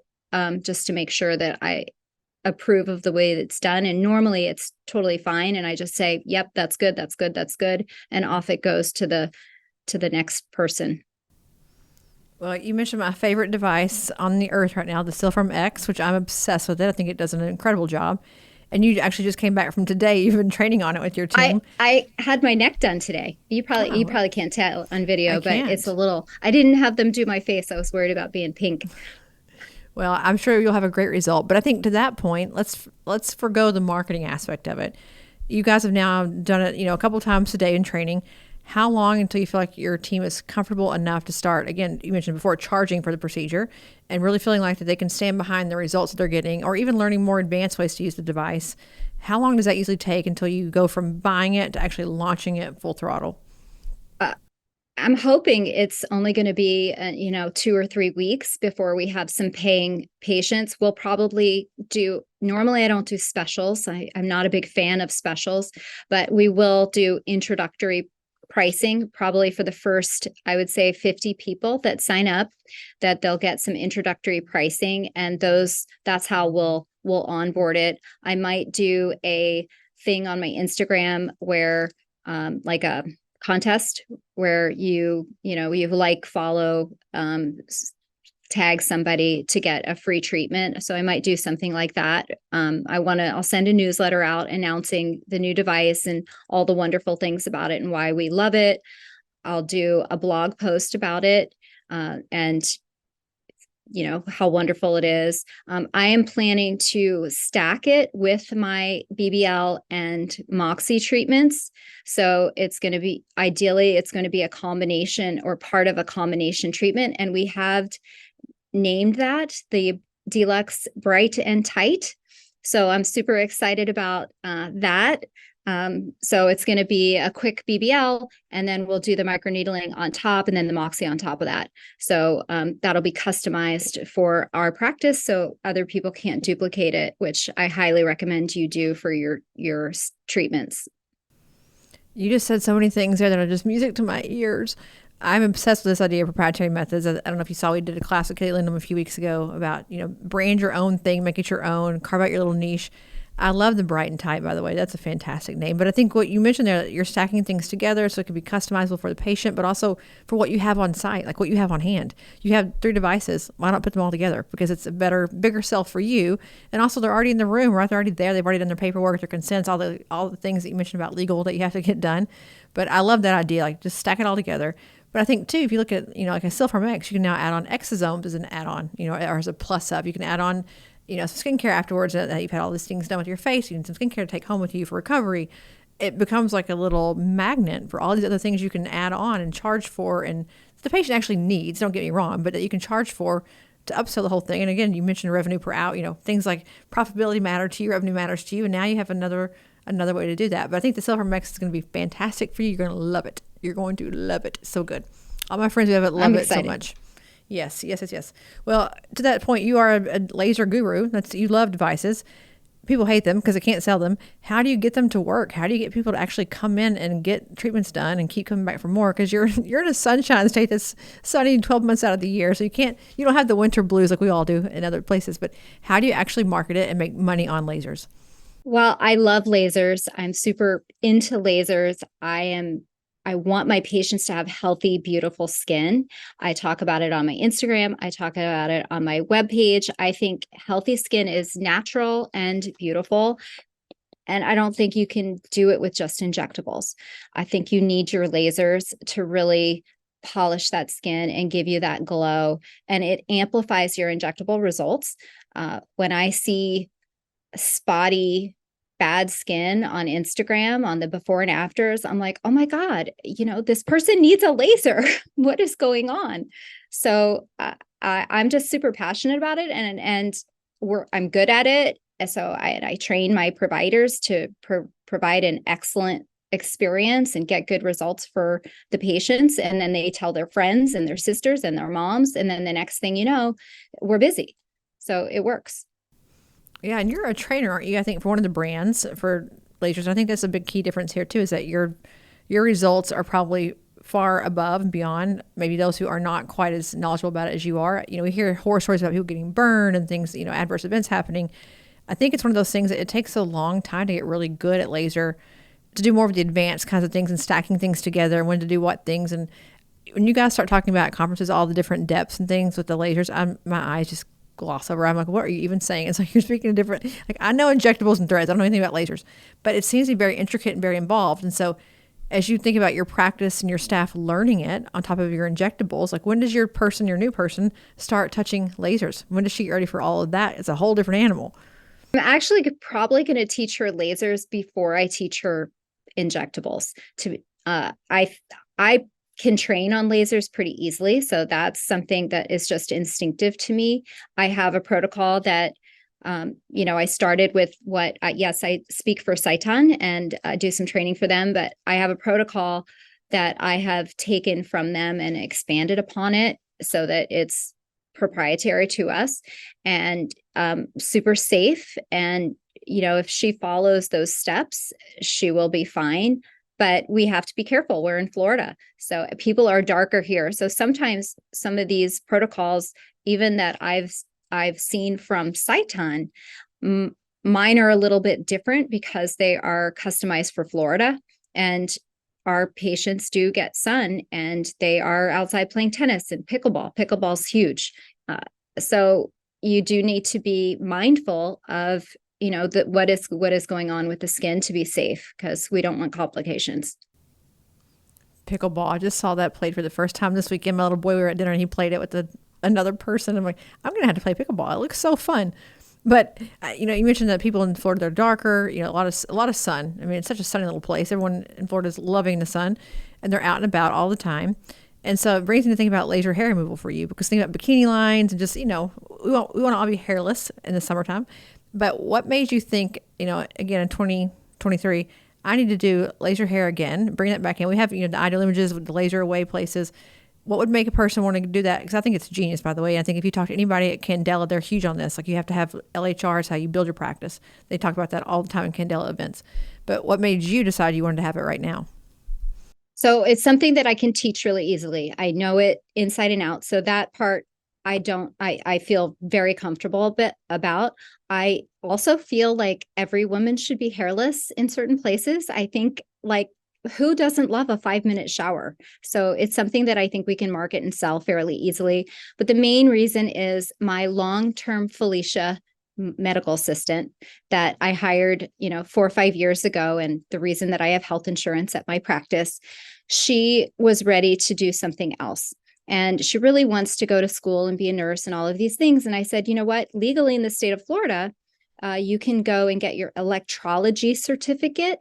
just to make sure that I approve of the way it's done. And normally it's totally fine. And I just say, yep, that's good. That's good. That's good. And off it goes to the next person. Well, you mentioned my favorite device on the earth right now, the Sulfram X, which I'm obsessed with it. I think it does an incredible job. And you actually just came back from today. You've been training on it with your team. I had my neck done today. You probably can't tell on video, but it's a little. I didn't have them do my face. I was worried about being pink. Well, I'm sure you'll have a great result. But I think to that point, let's forgo the marketing aspect of it. You guys have now done it, a couple of times a day in training. How long until you feel like your team is comfortable enough to start, again, you mentioned before, charging for the procedure and really feeling like that they can stand behind the results that they're getting, or even learning more advanced ways to use the device? How long does that usually take until you go from buying it to actually launching it full throttle? I'm hoping it's only going to be, 2 or 3 weeks before we have some paying patients. We'll probably normally I don't do specials. I'm not a big fan of specials, but we will do introductory pricing probably for the first, I would say 50 people that sign up, that they'll get some introductory pricing, and that's how we'll onboard it. I might do a thing on my Instagram where like a contest where you follow, tag somebody to get a free treatment. So I might do something like that. I'll send a newsletter out announcing the new device and all the wonderful things about it and why we love it. I'll do a blog post about it, and how wonderful it is. I am planning to stack it with my BBL and Moxie treatments. So ideally, it's going to be a combination or part of a combination treatment. And we have named that the D-Lux Bright and Tight. So I'm super excited about that. So it's going to be a quick BBL, and then we'll do the microneedling on top, and then the Moxie on top of that. So that'll be customized for our practice, so other people can't duplicate it, which I highly recommend you do for your treatments. You just said so many things there that are just music to my ears. I'm obsessed with this idea of proprietary methods. I don't know if you saw, we did a class with Katie Lindholm a few weeks ago about, brand your own thing, make it your own, carve out your little niche. I love the Bright and Tight, by the way. That's a fantastic name. But I think what you mentioned there, that you're stacking things together so it can be customizable for the patient, but also for what you have on site, like what you have on hand. You have 3 devices. Why not put them all together? Because it's a bigger sell for you. And also they're already in the room, right? They're already there. They've already done their paperwork, their consents, all the things that you mentioned about legal that you have to get done. But I love that idea, like just stack it all together. But I think too, if you look at, like a Sulfram X, you can now add on exosomes as an add-on, or as a plus up. You can add on, some skincare afterwards that you've had all these things done with your face. You need some skincare to take home with you for recovery. it becomes like a little magnet for all these other things you can add on and charge for, and the patient actually needs, don't get me wrong, but that you can charge for to upsell the whole thing. And again, you mentioned revenue per hour, things like profitability matter to you, revenue matters to you, and now you have another way to do that. But I think the Silver Mex is going to be fantastic for you. You're going to love it. You're going to love it. So good. All my friends who have it love it so much. Yes. Well, to that point, you are a laser guru. You love devices. People hate them because they can't sell them. How do you get them to work? How do you get people to actually come in and get treatments done and keep coming back for more? Because you're in a sunshine state that's sunny 12 months out of the year, so you don't have the winter blues like we all do in other places. But how do you actually market it and make money on lasers? Well, I love lasers. I'm super into lasers. I want my patients to have healthy, beautiful skin. I talk about it on my Instagram. I talk about it on my webpage. I think healthy skin is natural and beautiful. And I don't think you can do it with just injectables. I think you need your lasers to really polish that skin and give you that glow. And it amplifies your injectable results. When I see spotty, bad skin on Instagram on the before and afters, I'm like, oh my God, this person needs a laser. What is going on? So I'm just super passionate about it, and I'm good at it. So I train my providers to provide an excellent experience and get good results for the patients. And then they tell their friends and their sisters and their moms. And then the next thing you know, we're busy. So it works. Yeah, and you're a trainer, aren't you? I think for one of the brands for lasers. I think that's a big key difference here too, is that your results are probably far above and beyond maybe those who are not quite as knowledgeable about it as you are. We hear horror stories about people getting burned and things, adverse events happening. I think it's one of those things that it takes a long time to get really good at laser, to do more of the advanced kinds of things and stacking things together and when to do what things. And when you guys start talking about at conferences, all the different depths and things with the lasers, my eyes just gloss over. I'm like, what are you even saying? It's like you're speaking a different, like, I know injectables and threads. I don't know anything about lasers, but it seems to be very intricate and very involved. And so as you think about your practice and your staff learning it on top of your injectables, like when does your new person start touching lasers? When does she get ready for all of that? It's a whole different animal. I'm actually probably going to teach her lasers before I teach her injectables. I can train on lasers pretty easily. So that's something that is just instinctive to me. I have a protocol that, I started with I speak for Sciton and do some training for them, but I have a protocol that I have taken from them and expanded upon it so that it's proprietary to us and super safe. And, if she follows those steps, she will be fine. But we have to be careful. We're in Florida, so people are darker here. So sometimes some of these protocols, even that I've seen from Sciton, mine are a little bit different because they are customized for Florida, and our patients do get sun, and they are outside playing tennis and pickleball. Pickleball's huge, so you do need to be mindful of what is going on with the skin to be safe, because we don't want complications. Pickleball. I just saw that played for the first time this weekend. My little boy, we were at dinner and he played it with another person. I'm like, I'm going to have to play pickleball. It looks so fun. But, you mentioned that people in Florida, they're darker, a lot of sun. I mean, it's such a sunny little place. Everyone in Florida is loving the sun, and they're out and about all the time. And so it brings me to think about laser hair removal for you, because think about bikini lines and just, we want to all be hairless in the summertime. But what made you think, again, in 2023, I need to do laser hair again, bring that back in. We have, the ideal images with the laser away places. What would make a person want to do that? Because I think it's genius, by the way. I think if you talk to anybody at Candela, they're huge on this. Like, you have to have LHR is how you build your practice. They talk about that all the time in Candela events. But what made you decide you wanted to have it right now? So it's something that I can teach really easily. I know it inside and out. So that part, I feel very comfortable about. I also feel like every woman should be hairless in certain places. I think, like, who doesn't love a 5-minute shower? So it's something that I think we can market and sell fairly easily. But the main reason is my long-term Felicia medical assistant that I hired, 4 or 5 years ago. And the reason that I have health insurance at my practice, she was ready to do something else. And she really wants to go to school and be a nurse and all of these things. And I said, you know what, legally in the state of Florida, you can go and get your electrology certificate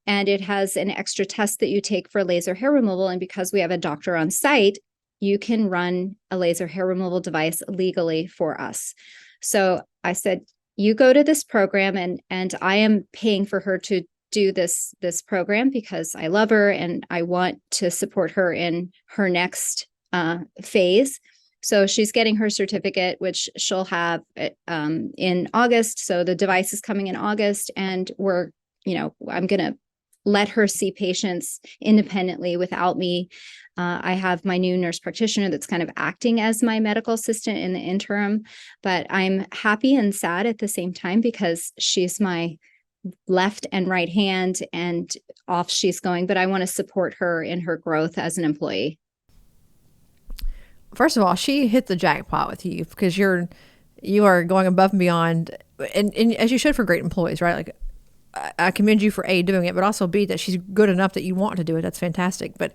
and it has an extra test that you take for laser hair removal. And because we have a doctor on site, you can run a laser hair removal device legally for us. So I said, you go to this program, and I am paying for her to do this program because I love her and I want to support her in her next phase. So she's getting her certificate, which she'll have in August. So the device is coming in August, and I'm going to let her see patients independently without me. I have my new nurse practitioner that's kind of acting as my medical assistant in the interim, but I'm happy and sad at the same time because she's my left and right hand, and off she's going, but I want to support her in her growth as an employee. First of all, she hit the jackpot with you because you are going above and beyond, and as you should for great employees, right? Like, I commend you for A, doing it, but also B, that she's good enough that you want to do it. That's fantastic. But,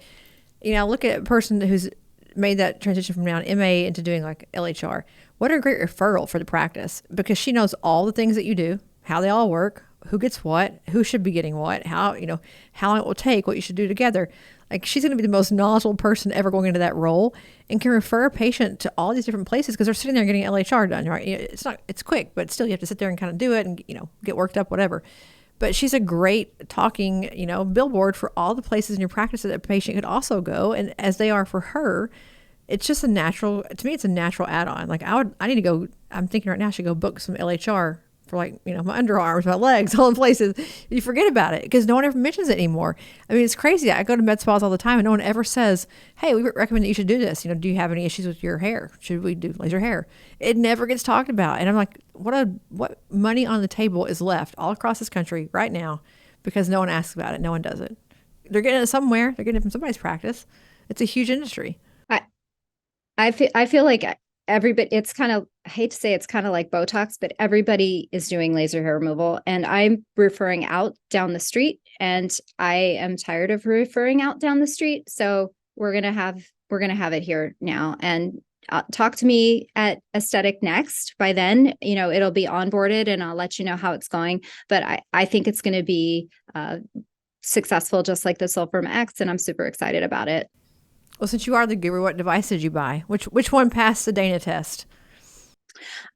look at a person who's made that transition from now an MA into doing like LHR. What a great referral for the practice, because she knows all the things that you do, how they all work, who gets what, who should be getting what, how long it will take, what you should do together. Like, she's going to be the most knowledgeable person ever going into that role, and can refer a patient to all these different places because they're sitting there getting LHR done, right? It's quick, but still you have to sit there and kind of do it and, get worked up, whatever. But she's a great talking, billboard for all the places in your practice that a patient could also go. And as they are for her, it's just to me, it's a natural add-on. Like, I need to go, I'm thinking right now, I should go book some LHR for my underarms, my legs, all the places. You forget about it because no one ever mentions it anymore. I mean, it's crazy. I go to med spas all the time and no one ever says, hey, we recommend that you should do this. Do you have any issues with your hair? Should we do laser hair? It never gets talked about. And I'm like, what money on the table is left all across this country right now because no one asks about it. No one does it. They're getting it somewhere. They're getting it from somebody's practice. It's a huge industry. I feel like everybody, it's kind of, I hate to say it's kind of like Botox, but everybody is doing laser hair removal, and I'm referring out down the street, and I am tired of referring out down the street. So we're going to have it here now, and talk to me at Aesthetic Next. By then, it'll be onboarded and I'll let you know how it's going. But I think it's going to be successful, just like the Sulfurm X, and I'm super excited about it. Well, since you are the guru, what device did you buy? Which one passed the Dana test?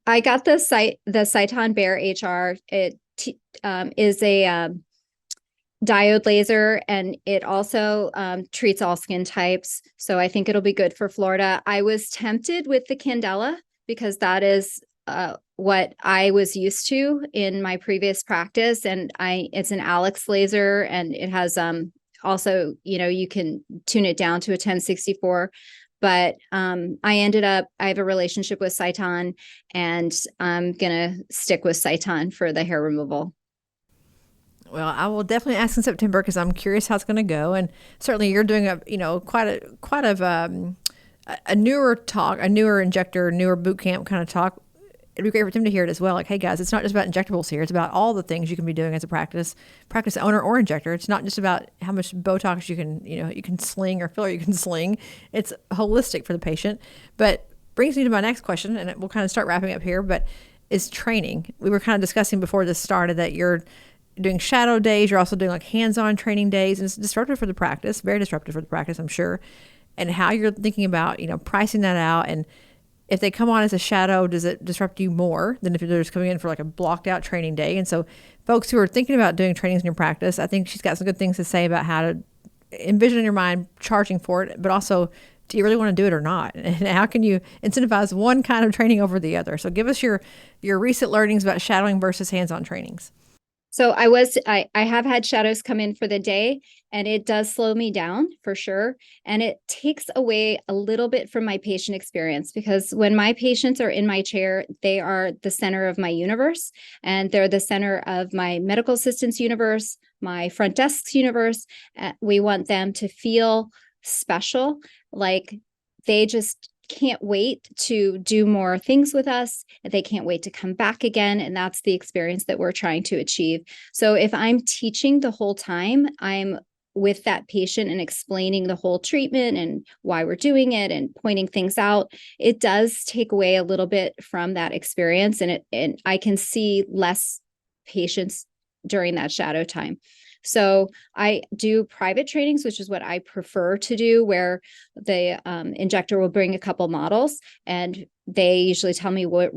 I got the Sciton Bear HR. It is a diode laser, and it also treats all skin types. So I think it'll be good for Florida. I was tempted with the Candela because that is what I was used to in my previous practice, and it's an Alex laser, and it has also, you can tune it down to a 1064, but I have a relationship with Sciton, and I'm going to stick with Sciton for the hair removal. Well, I will definitely ask in September because I'm curious how it's going to go. And certainly you're doing a newer injector, newer boot camp kind of talk. It'd be great for them to hear it as well. Like, hey guys, it's not just about injectables here. It's about all the things you can be doing as a practice owner or injector. It's not just about how much Botox you can sling or filler you can sling. It's holistic for the patient. But brings me to my next question, and we'll kind of start wrapping up here, but is training. We were kind of discussing before this started that you're doing shadow days. You're also doing like hands-on training days, and it's disruptive for the practice, very disruptive for the practice, I'm sure. And how you're thinking about, pricing that out, and if they come on as a shadow, does it disrupt you more than if they're just coming in for like a blocked out training day? And so folks who are thinking about doing trainings in your practice, I think she's got some good things to say about how to envision in your mind charging for it, but also, do you really want to do it or not? And how can you incentivize one kind of training over the other? So give us your recent learnings about shadowing versus hands-on trainings. So I have had shadows come in for the day, and it does slow me down for sure. And it takes away a little bit from my patient experience, because when my patients are in my chair, they are the center of my universe, and they're the center of my medical assistant's universe, my front desk's universe. We want them to feel special, like they just can't wait to do more things with us. They can't wait to come back again. And that's the experience that we're trying to achieve. So if I'm teaching the whole time, I'm with that patient and explaining the whole treatment and why we're doing it and pointing things out, it does take away a little bit from that experience. And I can see less patients during that shadow time. So I do private trainings, which is what I prefer to do, where the injector will bring a couple models and they usually tell me what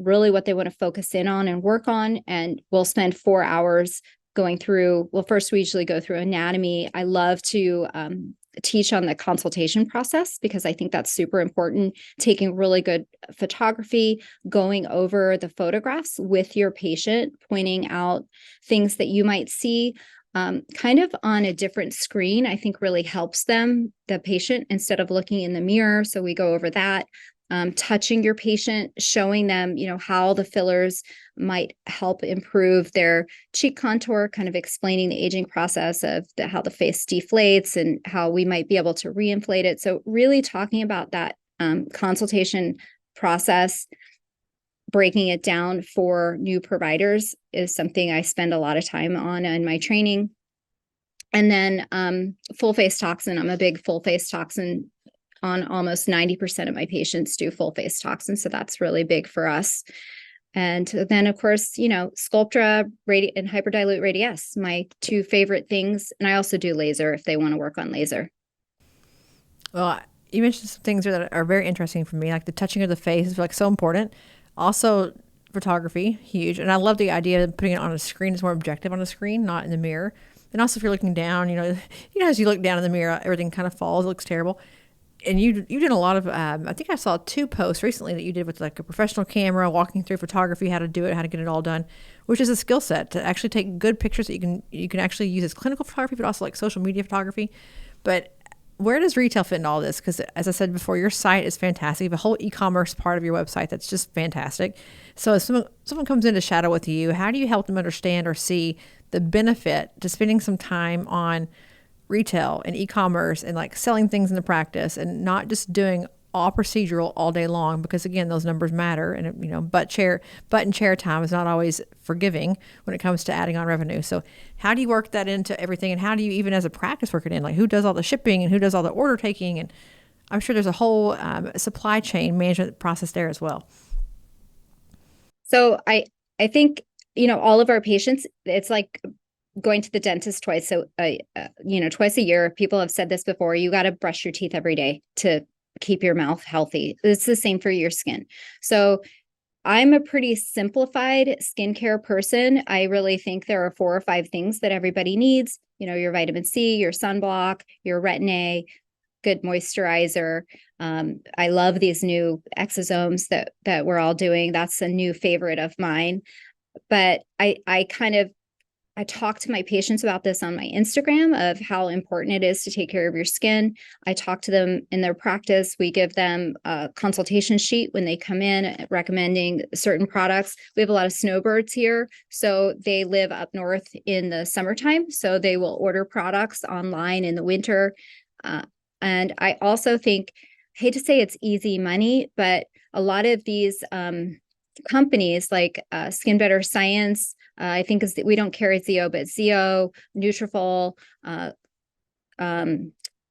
they want to focus in on and work on. And we'll spend 4 hours going through. Well, first we usually go through anatomy. I love to teach on the consultation process because I think that's super important. Taking really good photography, going over the photographs with your patient, pointing out things that you might see kind of on a different screen, I think really helps them, the patient, instead of looking in the mirror. So we go over that. Touching your patient, showing them, how the fillers might help improve their cheek contour, kind of explaining the aging process of how the face deflates and how we might be able to reinflate it. So really talking about that consultation process, breaking it down for new providers is something I spend a lot of time on in my training. And then full face toxin. I'm a big full face toxin on. Almost 90% of my patients do full face toxin. So that's really big for us. And then, of course, Sculptra and hyperdilute radiesse, my two favorite things. And I also do laser if they want to work on laser. Well, you mentioned some things that are very interesting for me, like the touching of the face is like so important. Also, photography, huge. And I love the idea of putting it on a screen. It's more objective on a screen, not in the mirror. And also if you're looking down, as you look down in the mirror, everything kind of falls. It looks terrible. And you did a lot of, I think I saw 2 posts recently that you did with like a professional camera, walking through photography, how to do it, how to get it all done, which is a skill set to actually take good pictures that you can actually use as clinical photography, but also like social media photography. But where does retail fit in all this? Because as I said before, your site is fantastic. You have a whole e-commerce part of your website that's just fantastic. So if someone comes in to shadow with you, how do you help them understand or see the benefit to spending some time on retail and e-commerce and like selling things in the practice and not just doing all procedural all day long? Because again, those numbers matter, and butt and chair time is not always forgiving when it comes to adding on revenue. So how do you work that into everything, and how do you even as a practice work it in? Like who does all the shipping and who does all the order taking? And I'm sure there's a whole supply chain management process there as well. So I think all of our patients, it's like going to the dentist twice a year. People have said this before. You got to brush your teeth every day to keep your mouth healthy. It's the same for your skin. So I'm a pretty simplified skincare person. I really think there are 4 or 5 things that everybody needs. Your vitamin C, your sunblock, your Retin-A, good moisturizer. I love these new exosomes that we're all doing. That's a new favorite of mine. But I talk to my patients about this on my Instagram of how important it is to take care of your skin. I talk to them in their practice. We give them a consultation sheet when they come in recommending certain products. We have a lot of snowbirds here, so they live up north in the summertime. So they will order products online in the winter. And I also think, I hate to say it's easy money, but a lot of these companies like Skin Better Science, I think we don't carry ZO, but ZO, Nutrafol,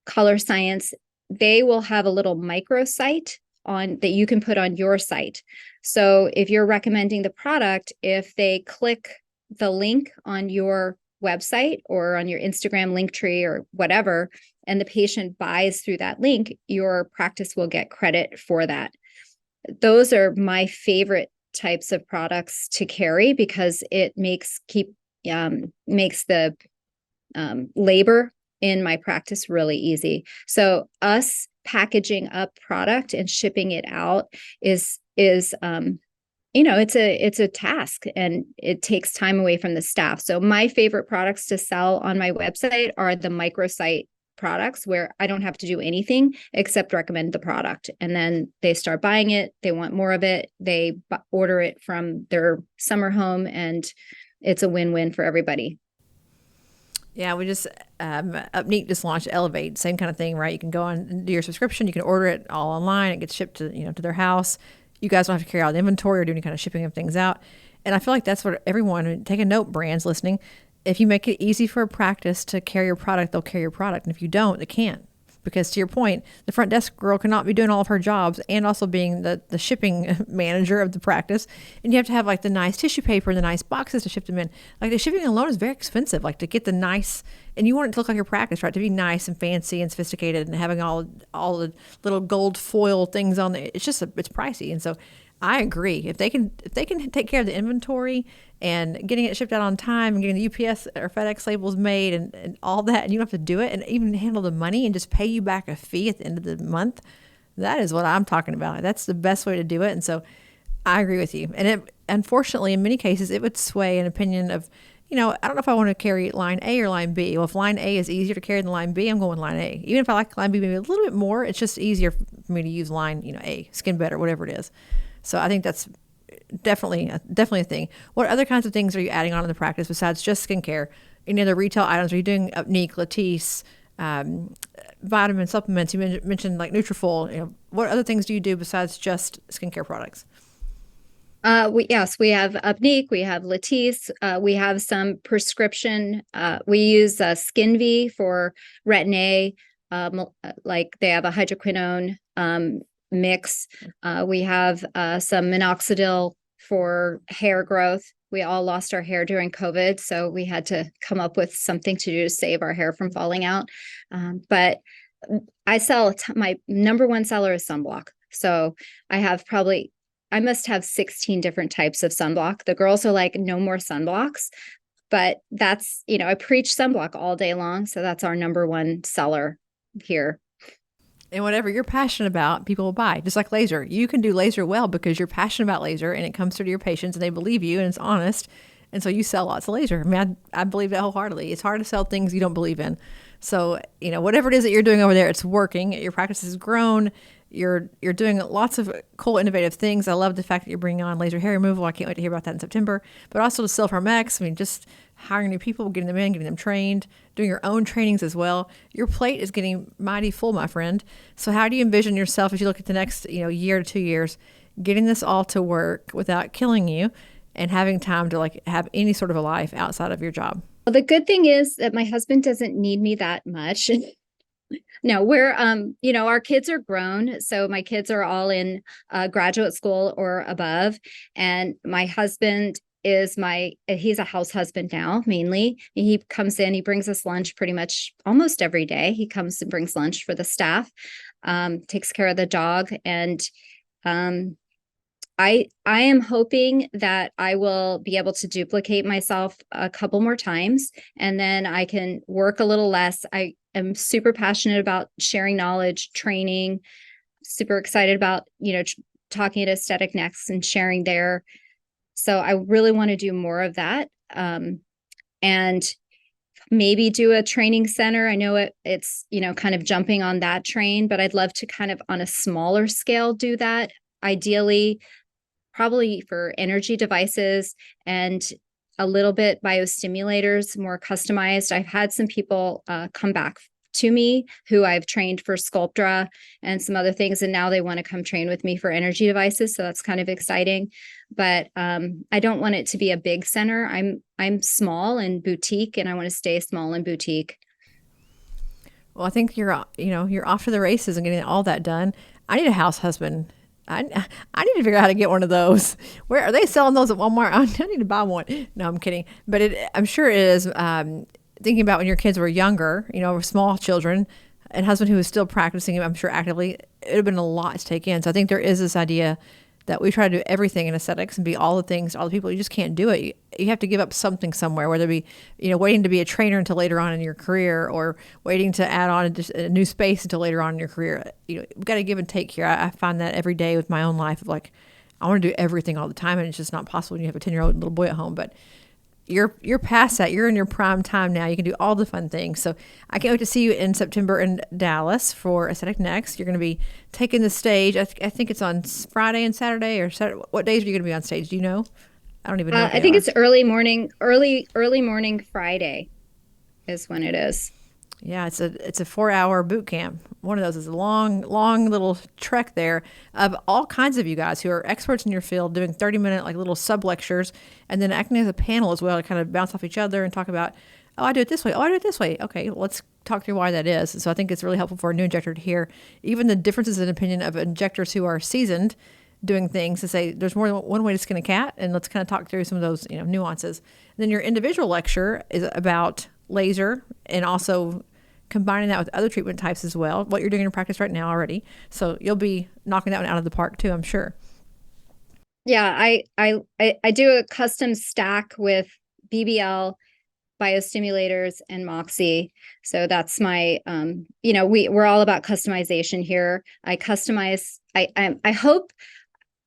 Color Science, they will have a little microsite that you can put on your site. So if you're recommending the product, if they click the link on your website or on your Instagram link tree or whatever, and the patient buys through that link, your practice will get credit for that. Those are my favorite types of products to carry because it makes the labor in my practice really easy. So us packaging up product and shipping it out is it's a task, and it takes time away from the staff. So my favorite products to sell on my website are the microsite products where I don't have to do anything except recommend the product. And then they start buying it. They want more of it. They order it from their summer home, and it's a win-win for everybody. Yeah, we just, Upneat just launched Elevate, same kind of thing, right? You can go on and do your subscription. You can order it all online. It gets shipped to their house. You guys don't have to carry out the inventory or do any kind of shipping of things out. And I feel like that's what everyone, take a note, brands listening. If you make it easy for a practice to carry your product, they'll carry your product. And if you don't, they can't. because to your point, the front desk girl cannot be doing all of her jobs and also being the shipping manager of the practice. And you have to have like the nice tissue paper and the nice boxes to ship them in. Like the shipping alone is very expensive, like to get the nice, and you want it to look like your practice, right? To be nice and fancy and sophisticated and having all the little gold foil things on there. It's just, it's pricey. And so I agree. If they can take care of the inventory and getting it shipped out on time and getting the UPS or FedEx labels made and all that, and you don't have to do it and even handle the money and just pay you back a fee at the end of the month, that is what I'm talking about. That's the best way to do it. And so I agree with you. And it, unfortunately, in many cases, it would sway an opinion of, I don't know if I want to carry line A or line B. Well, if line A is easier to carry than line B, I'm going line A. Even if I like line B maybe a little bit more, it's just easier for me to use line, A, skin better, whatever it is. So I think that's definitely a thing. What other kinds of things are you adding on in the practice besides just skincare? Any other retail items? Are you doing Upneek, Latisse, vitamin supplements? You mentioned like Nutrafol. What other things do you do besides just skincare products? We have Upneek, we have Latisse, we have some prescription. We use SkinV for retin-A, like they have a hydroquinone mix. We have some minoxidil for hair growth. We all lost our hair during COVID, so we had to come up with something to do to save our hair from falling out. But I sell, my number one seller is sunblock. So I must have 16 different types of sunblock. The girls are like, no more sunblocks. But that's, I preach sunblock all day long. So that's our number one seller here. And whatever you're passionate about, people will buy. Just like laser. You can do laser well because you're passionate about laser and it comes through to your patients and they believe you and it's honest. And so you sell lots of laser. I mean, I believe that wholeheartedly. It's hard to sell things you don't believe in. So, whatever it is that you're doing over there, it's working. Your practice has grown. You're doing lots of cool, innovative things. I love the fact that you're bringing on laser hair removal. I can't wait to hear about that in September. But also to Silpharm X. I mean, just hiring new people, getting them in, getting them trained, doing your own trainings as well. Your plate is getting mighty full, my friend. So how do you envision yourself as you look at the next, year to 2 years, getting this all to work without killing you and having time to have any sort of a life outside of your job? Well, the good thing is that my husband doesn't need me that much. No, we're, our kids are grown. So my kids are all in graduate school or above. And my husband he's a house husband now, mainly. He comes in, he brings us lunch pretty much almost every day. He comes and brings lunch for the staff, takes care of the dog. And I am hoping that I will be able to duplicate myself a couple more times and then I can work a little less. I am super passionate about sharing knowledge, training, super excited about, talking at Aesthetic Next and sharing there. So I really want to do more of that. And maybe do a training center. I know it's, kind of jumping on that train, but I'd love to kind of on a smaller scale do that. Ideally, probably for energy devices and a little bit biostimulators, more customized. I've had some people come back to me who I've trained for Sculptra and some other things. And now they want to come train with me for energy devices. So that's kind of exciting. But I don't want it to be a big center. I'm small and boutique, and I want to stay small and boutique. Well, I think you're off to the races and getting all that done. I need a house husband. I need to figure out how to get one of those. Where are they selling those at Walmart? I need to buy one. No, I'm kidding. But I'm sure it is. Thinking about when your kids were younger, small children, and husband who was still practicing, I'm sure actively, it would have been a lot to take in. So I think there is this idea that we try to do everything in aesthetics and be all the things to all the people. You just can't do it. You have to give up something somewhere, whether it be, waiting to be a trainer until later on in your career or waiting to add on a new space until later on in your career. We've got to give and take here. I find that every day with my own life of I want to do everything all the time, and it's just not possible when you have a 10-year-old little boy at home. But you're past that. You're in your prime time now. You can do all the fun things. So I can't wait to see you in September in Dallas for Aesthetic Next. You're going to be taking the stage. I think it's on Friday and Saturday or Saturday. What days are you going to be on stage? Do you know? I don't even know. I think it's early morning Friday is when it is. Yeah, it's a 4-hour boot camp. One of those is a long little trek there of all kinds of you guys who are experts in your field doing 30-minute little sub lectures and then acting as a panel as well to kind of bounce off each other and talk about oh, I do it this way. Oh, I do it this way. Okay, well, let's talk through why that is. So I think it's really helpful for a new injector to hear even the differences in opinion of injectors who are seasoned doing things, to say there's more than one way to skin a cat, and let's kind of talk through some of those nuances. And then your individual lecture is about laser and also combining that with other treatment types as well, what you're doing in practice right now already. So you'll be knocking that one out of the park too, I'm sure. Yeah, I do a custom stack with BBL, biostimulators, and Moxie. So that's my we're all about customization here. I customize. I hope,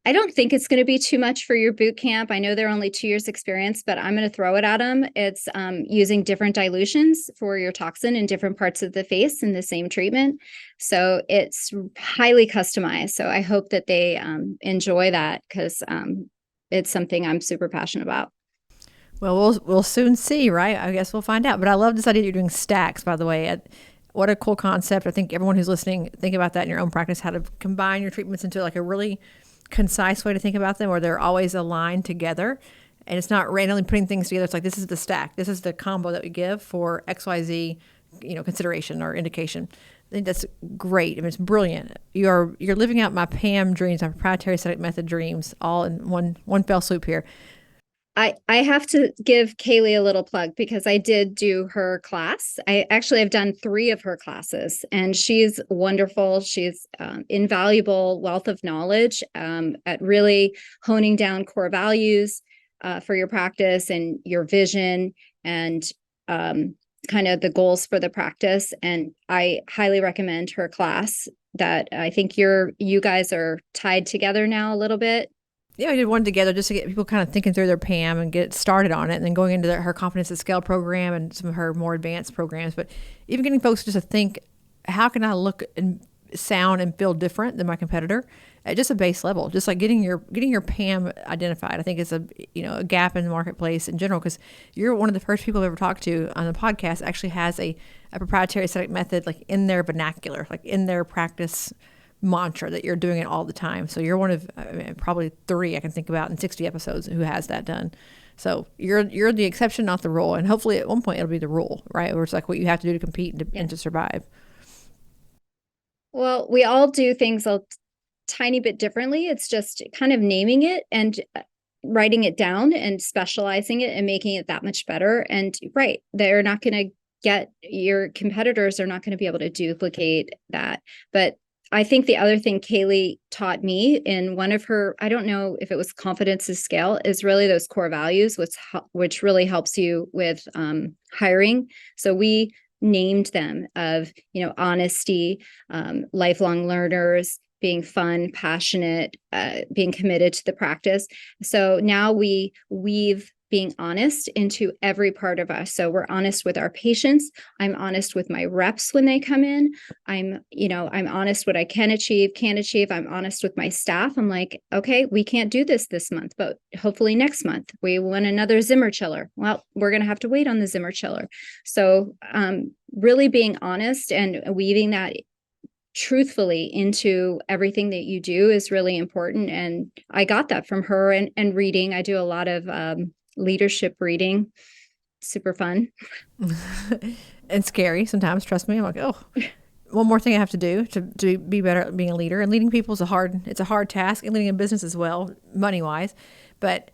I don't think it's going to be too much for your boot camp. I know they're only 2 years experience, but I'm going to throw it at them. It's using different dilutions for your toxin in different parts of the face in the same treatment. So it's highly customized. So I hope that they enjoy that, because it's something I'm super passionate about. Well, we'll soon see, right? I guess we'll find out. But I love this idea that you're doing stacks, by the way. What a cool concept. I think everyone who's listening, think about that in your own practice, how to combine your treatments into like a really concise way to think about them, where they're always aligned together. And it's not randomly putting things together. It's like, this is the stack. This is the combo that we give for XYZ, consideration or indication. I think that's great. I mean, it's brilliant. You're living out my PAM dreams, my proprietary aesthetic method dreams, all in one fell swoop here. I have to give Kaylee a little plug, because I did do her class. I've done 3 of her classes, and she's wonderful. She's invaluable wealth of knowledge at really honing down core values for your practice and your vision, and kind of the goals for the practice. And I highly recommend her class. That I think you guys are tied together now a little bit. Yeah, we did one together just to get people kind of thinking through their PAM and get started on it, and then going into her Confidence at Scale program and some of her more advanced programs. But even getting folks just to think, how can I look and sound and feel different than my competitor at just a base level? Just like getting your PAM identified, I think is a gap in the marketplace in general, because you're one of the first people I've ever talked to on the podcast that actually has a proprietary aesthetic method like in their vernacular, like in their practice mantra, that you're doing it all the time. So you're one of probably 3 I can think about in 60 episodes who has that done. So you're the exception, not the rule. And hopefully at one point it'll be the rule, right? Where it's like what you have to do to compete and to survive. Well, we all do things a tiny bit differently. It's just kind of naming it and writing it down and specializing it and making it that much better. And right, they're not going to your competitors are not going to be able to duplicate that. But I think the other thing Kaylee taught me in one of her, I don't know if it was Confidence to Scale, is really those core values, which really helps you with hiring. So we named them of, honesty, lifelong learners, being fun, passionate, being committed to the practice. So now we weave being honest into every part of us. So we're honest with our patients. I'm honest with my reps when they come in. I'm honest what I can achieve, can't achieve. I'm honest with my staff. I'm like, okay, we can't do this month, but hopefully next month we want another Zimmer chiller. Well, we're going to have to wait on the Zimmer chiller. So really being honest and weaving that truthfully into everything that you do is really important. And I got that from her and reading. I do a lot of leadership reading. Super fun. And scary sometimes, trust me. I'm like, oh, one more thing I have to do to be better at being a leader. And leading people is a hard task, and leading a business as well, money-wise. But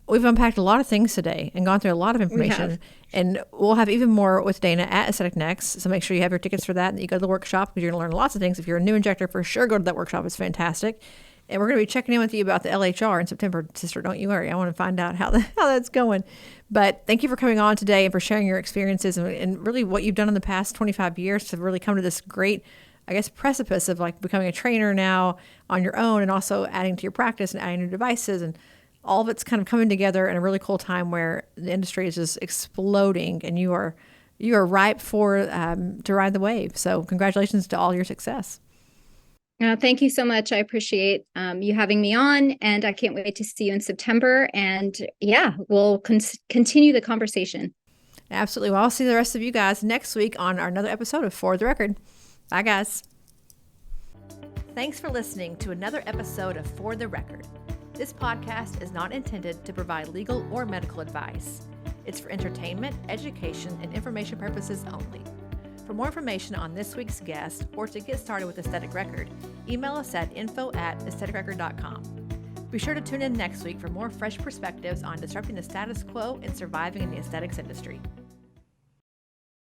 we've unpacked a lot of things today and gone through a lot of information. And we'll have even more with Dana at Aesthetic Next. So make sure you have your tickets for that and that you go to the workshop, because you're going to learn lots of things. If you're a new injector, for sure go to that workshop. It's fantastic. And we're going to be checking in with you about the LHR in September, sister. Don't you worry. I want to find out how that's going. But thank you for coming on today and for sharing your experiences and really what you've done in the past 25 years to really come to this great, I guess, precipice of like becoming a trainer now on your own, and also adding to your practice and adding new devices, and all of it's kind of coming together in a really cool time where the industry is just exploding, and you are ripe for to ride the wave. So congratulations to all your success. Thank you so much. I appreciate you having me on, and I can't wait to see you in September. And yeah, we'll continue the conversation. Absolutely. Well, I'll see the rest of you guys next week on another episode of For the Record. Bye, guys. Thanks for listening to another episode of For the Record. This podcast is not intended to provide legal or medical advice. It's for entertainment, education, and information purposes only. For more information on this week's guest or to get started with Aesthetic Record, email us at info@aestheticrecord.com. Be sure to tune in next week for more fresh perspectives on disrupting the status quo and surviving in the aesthetics industry.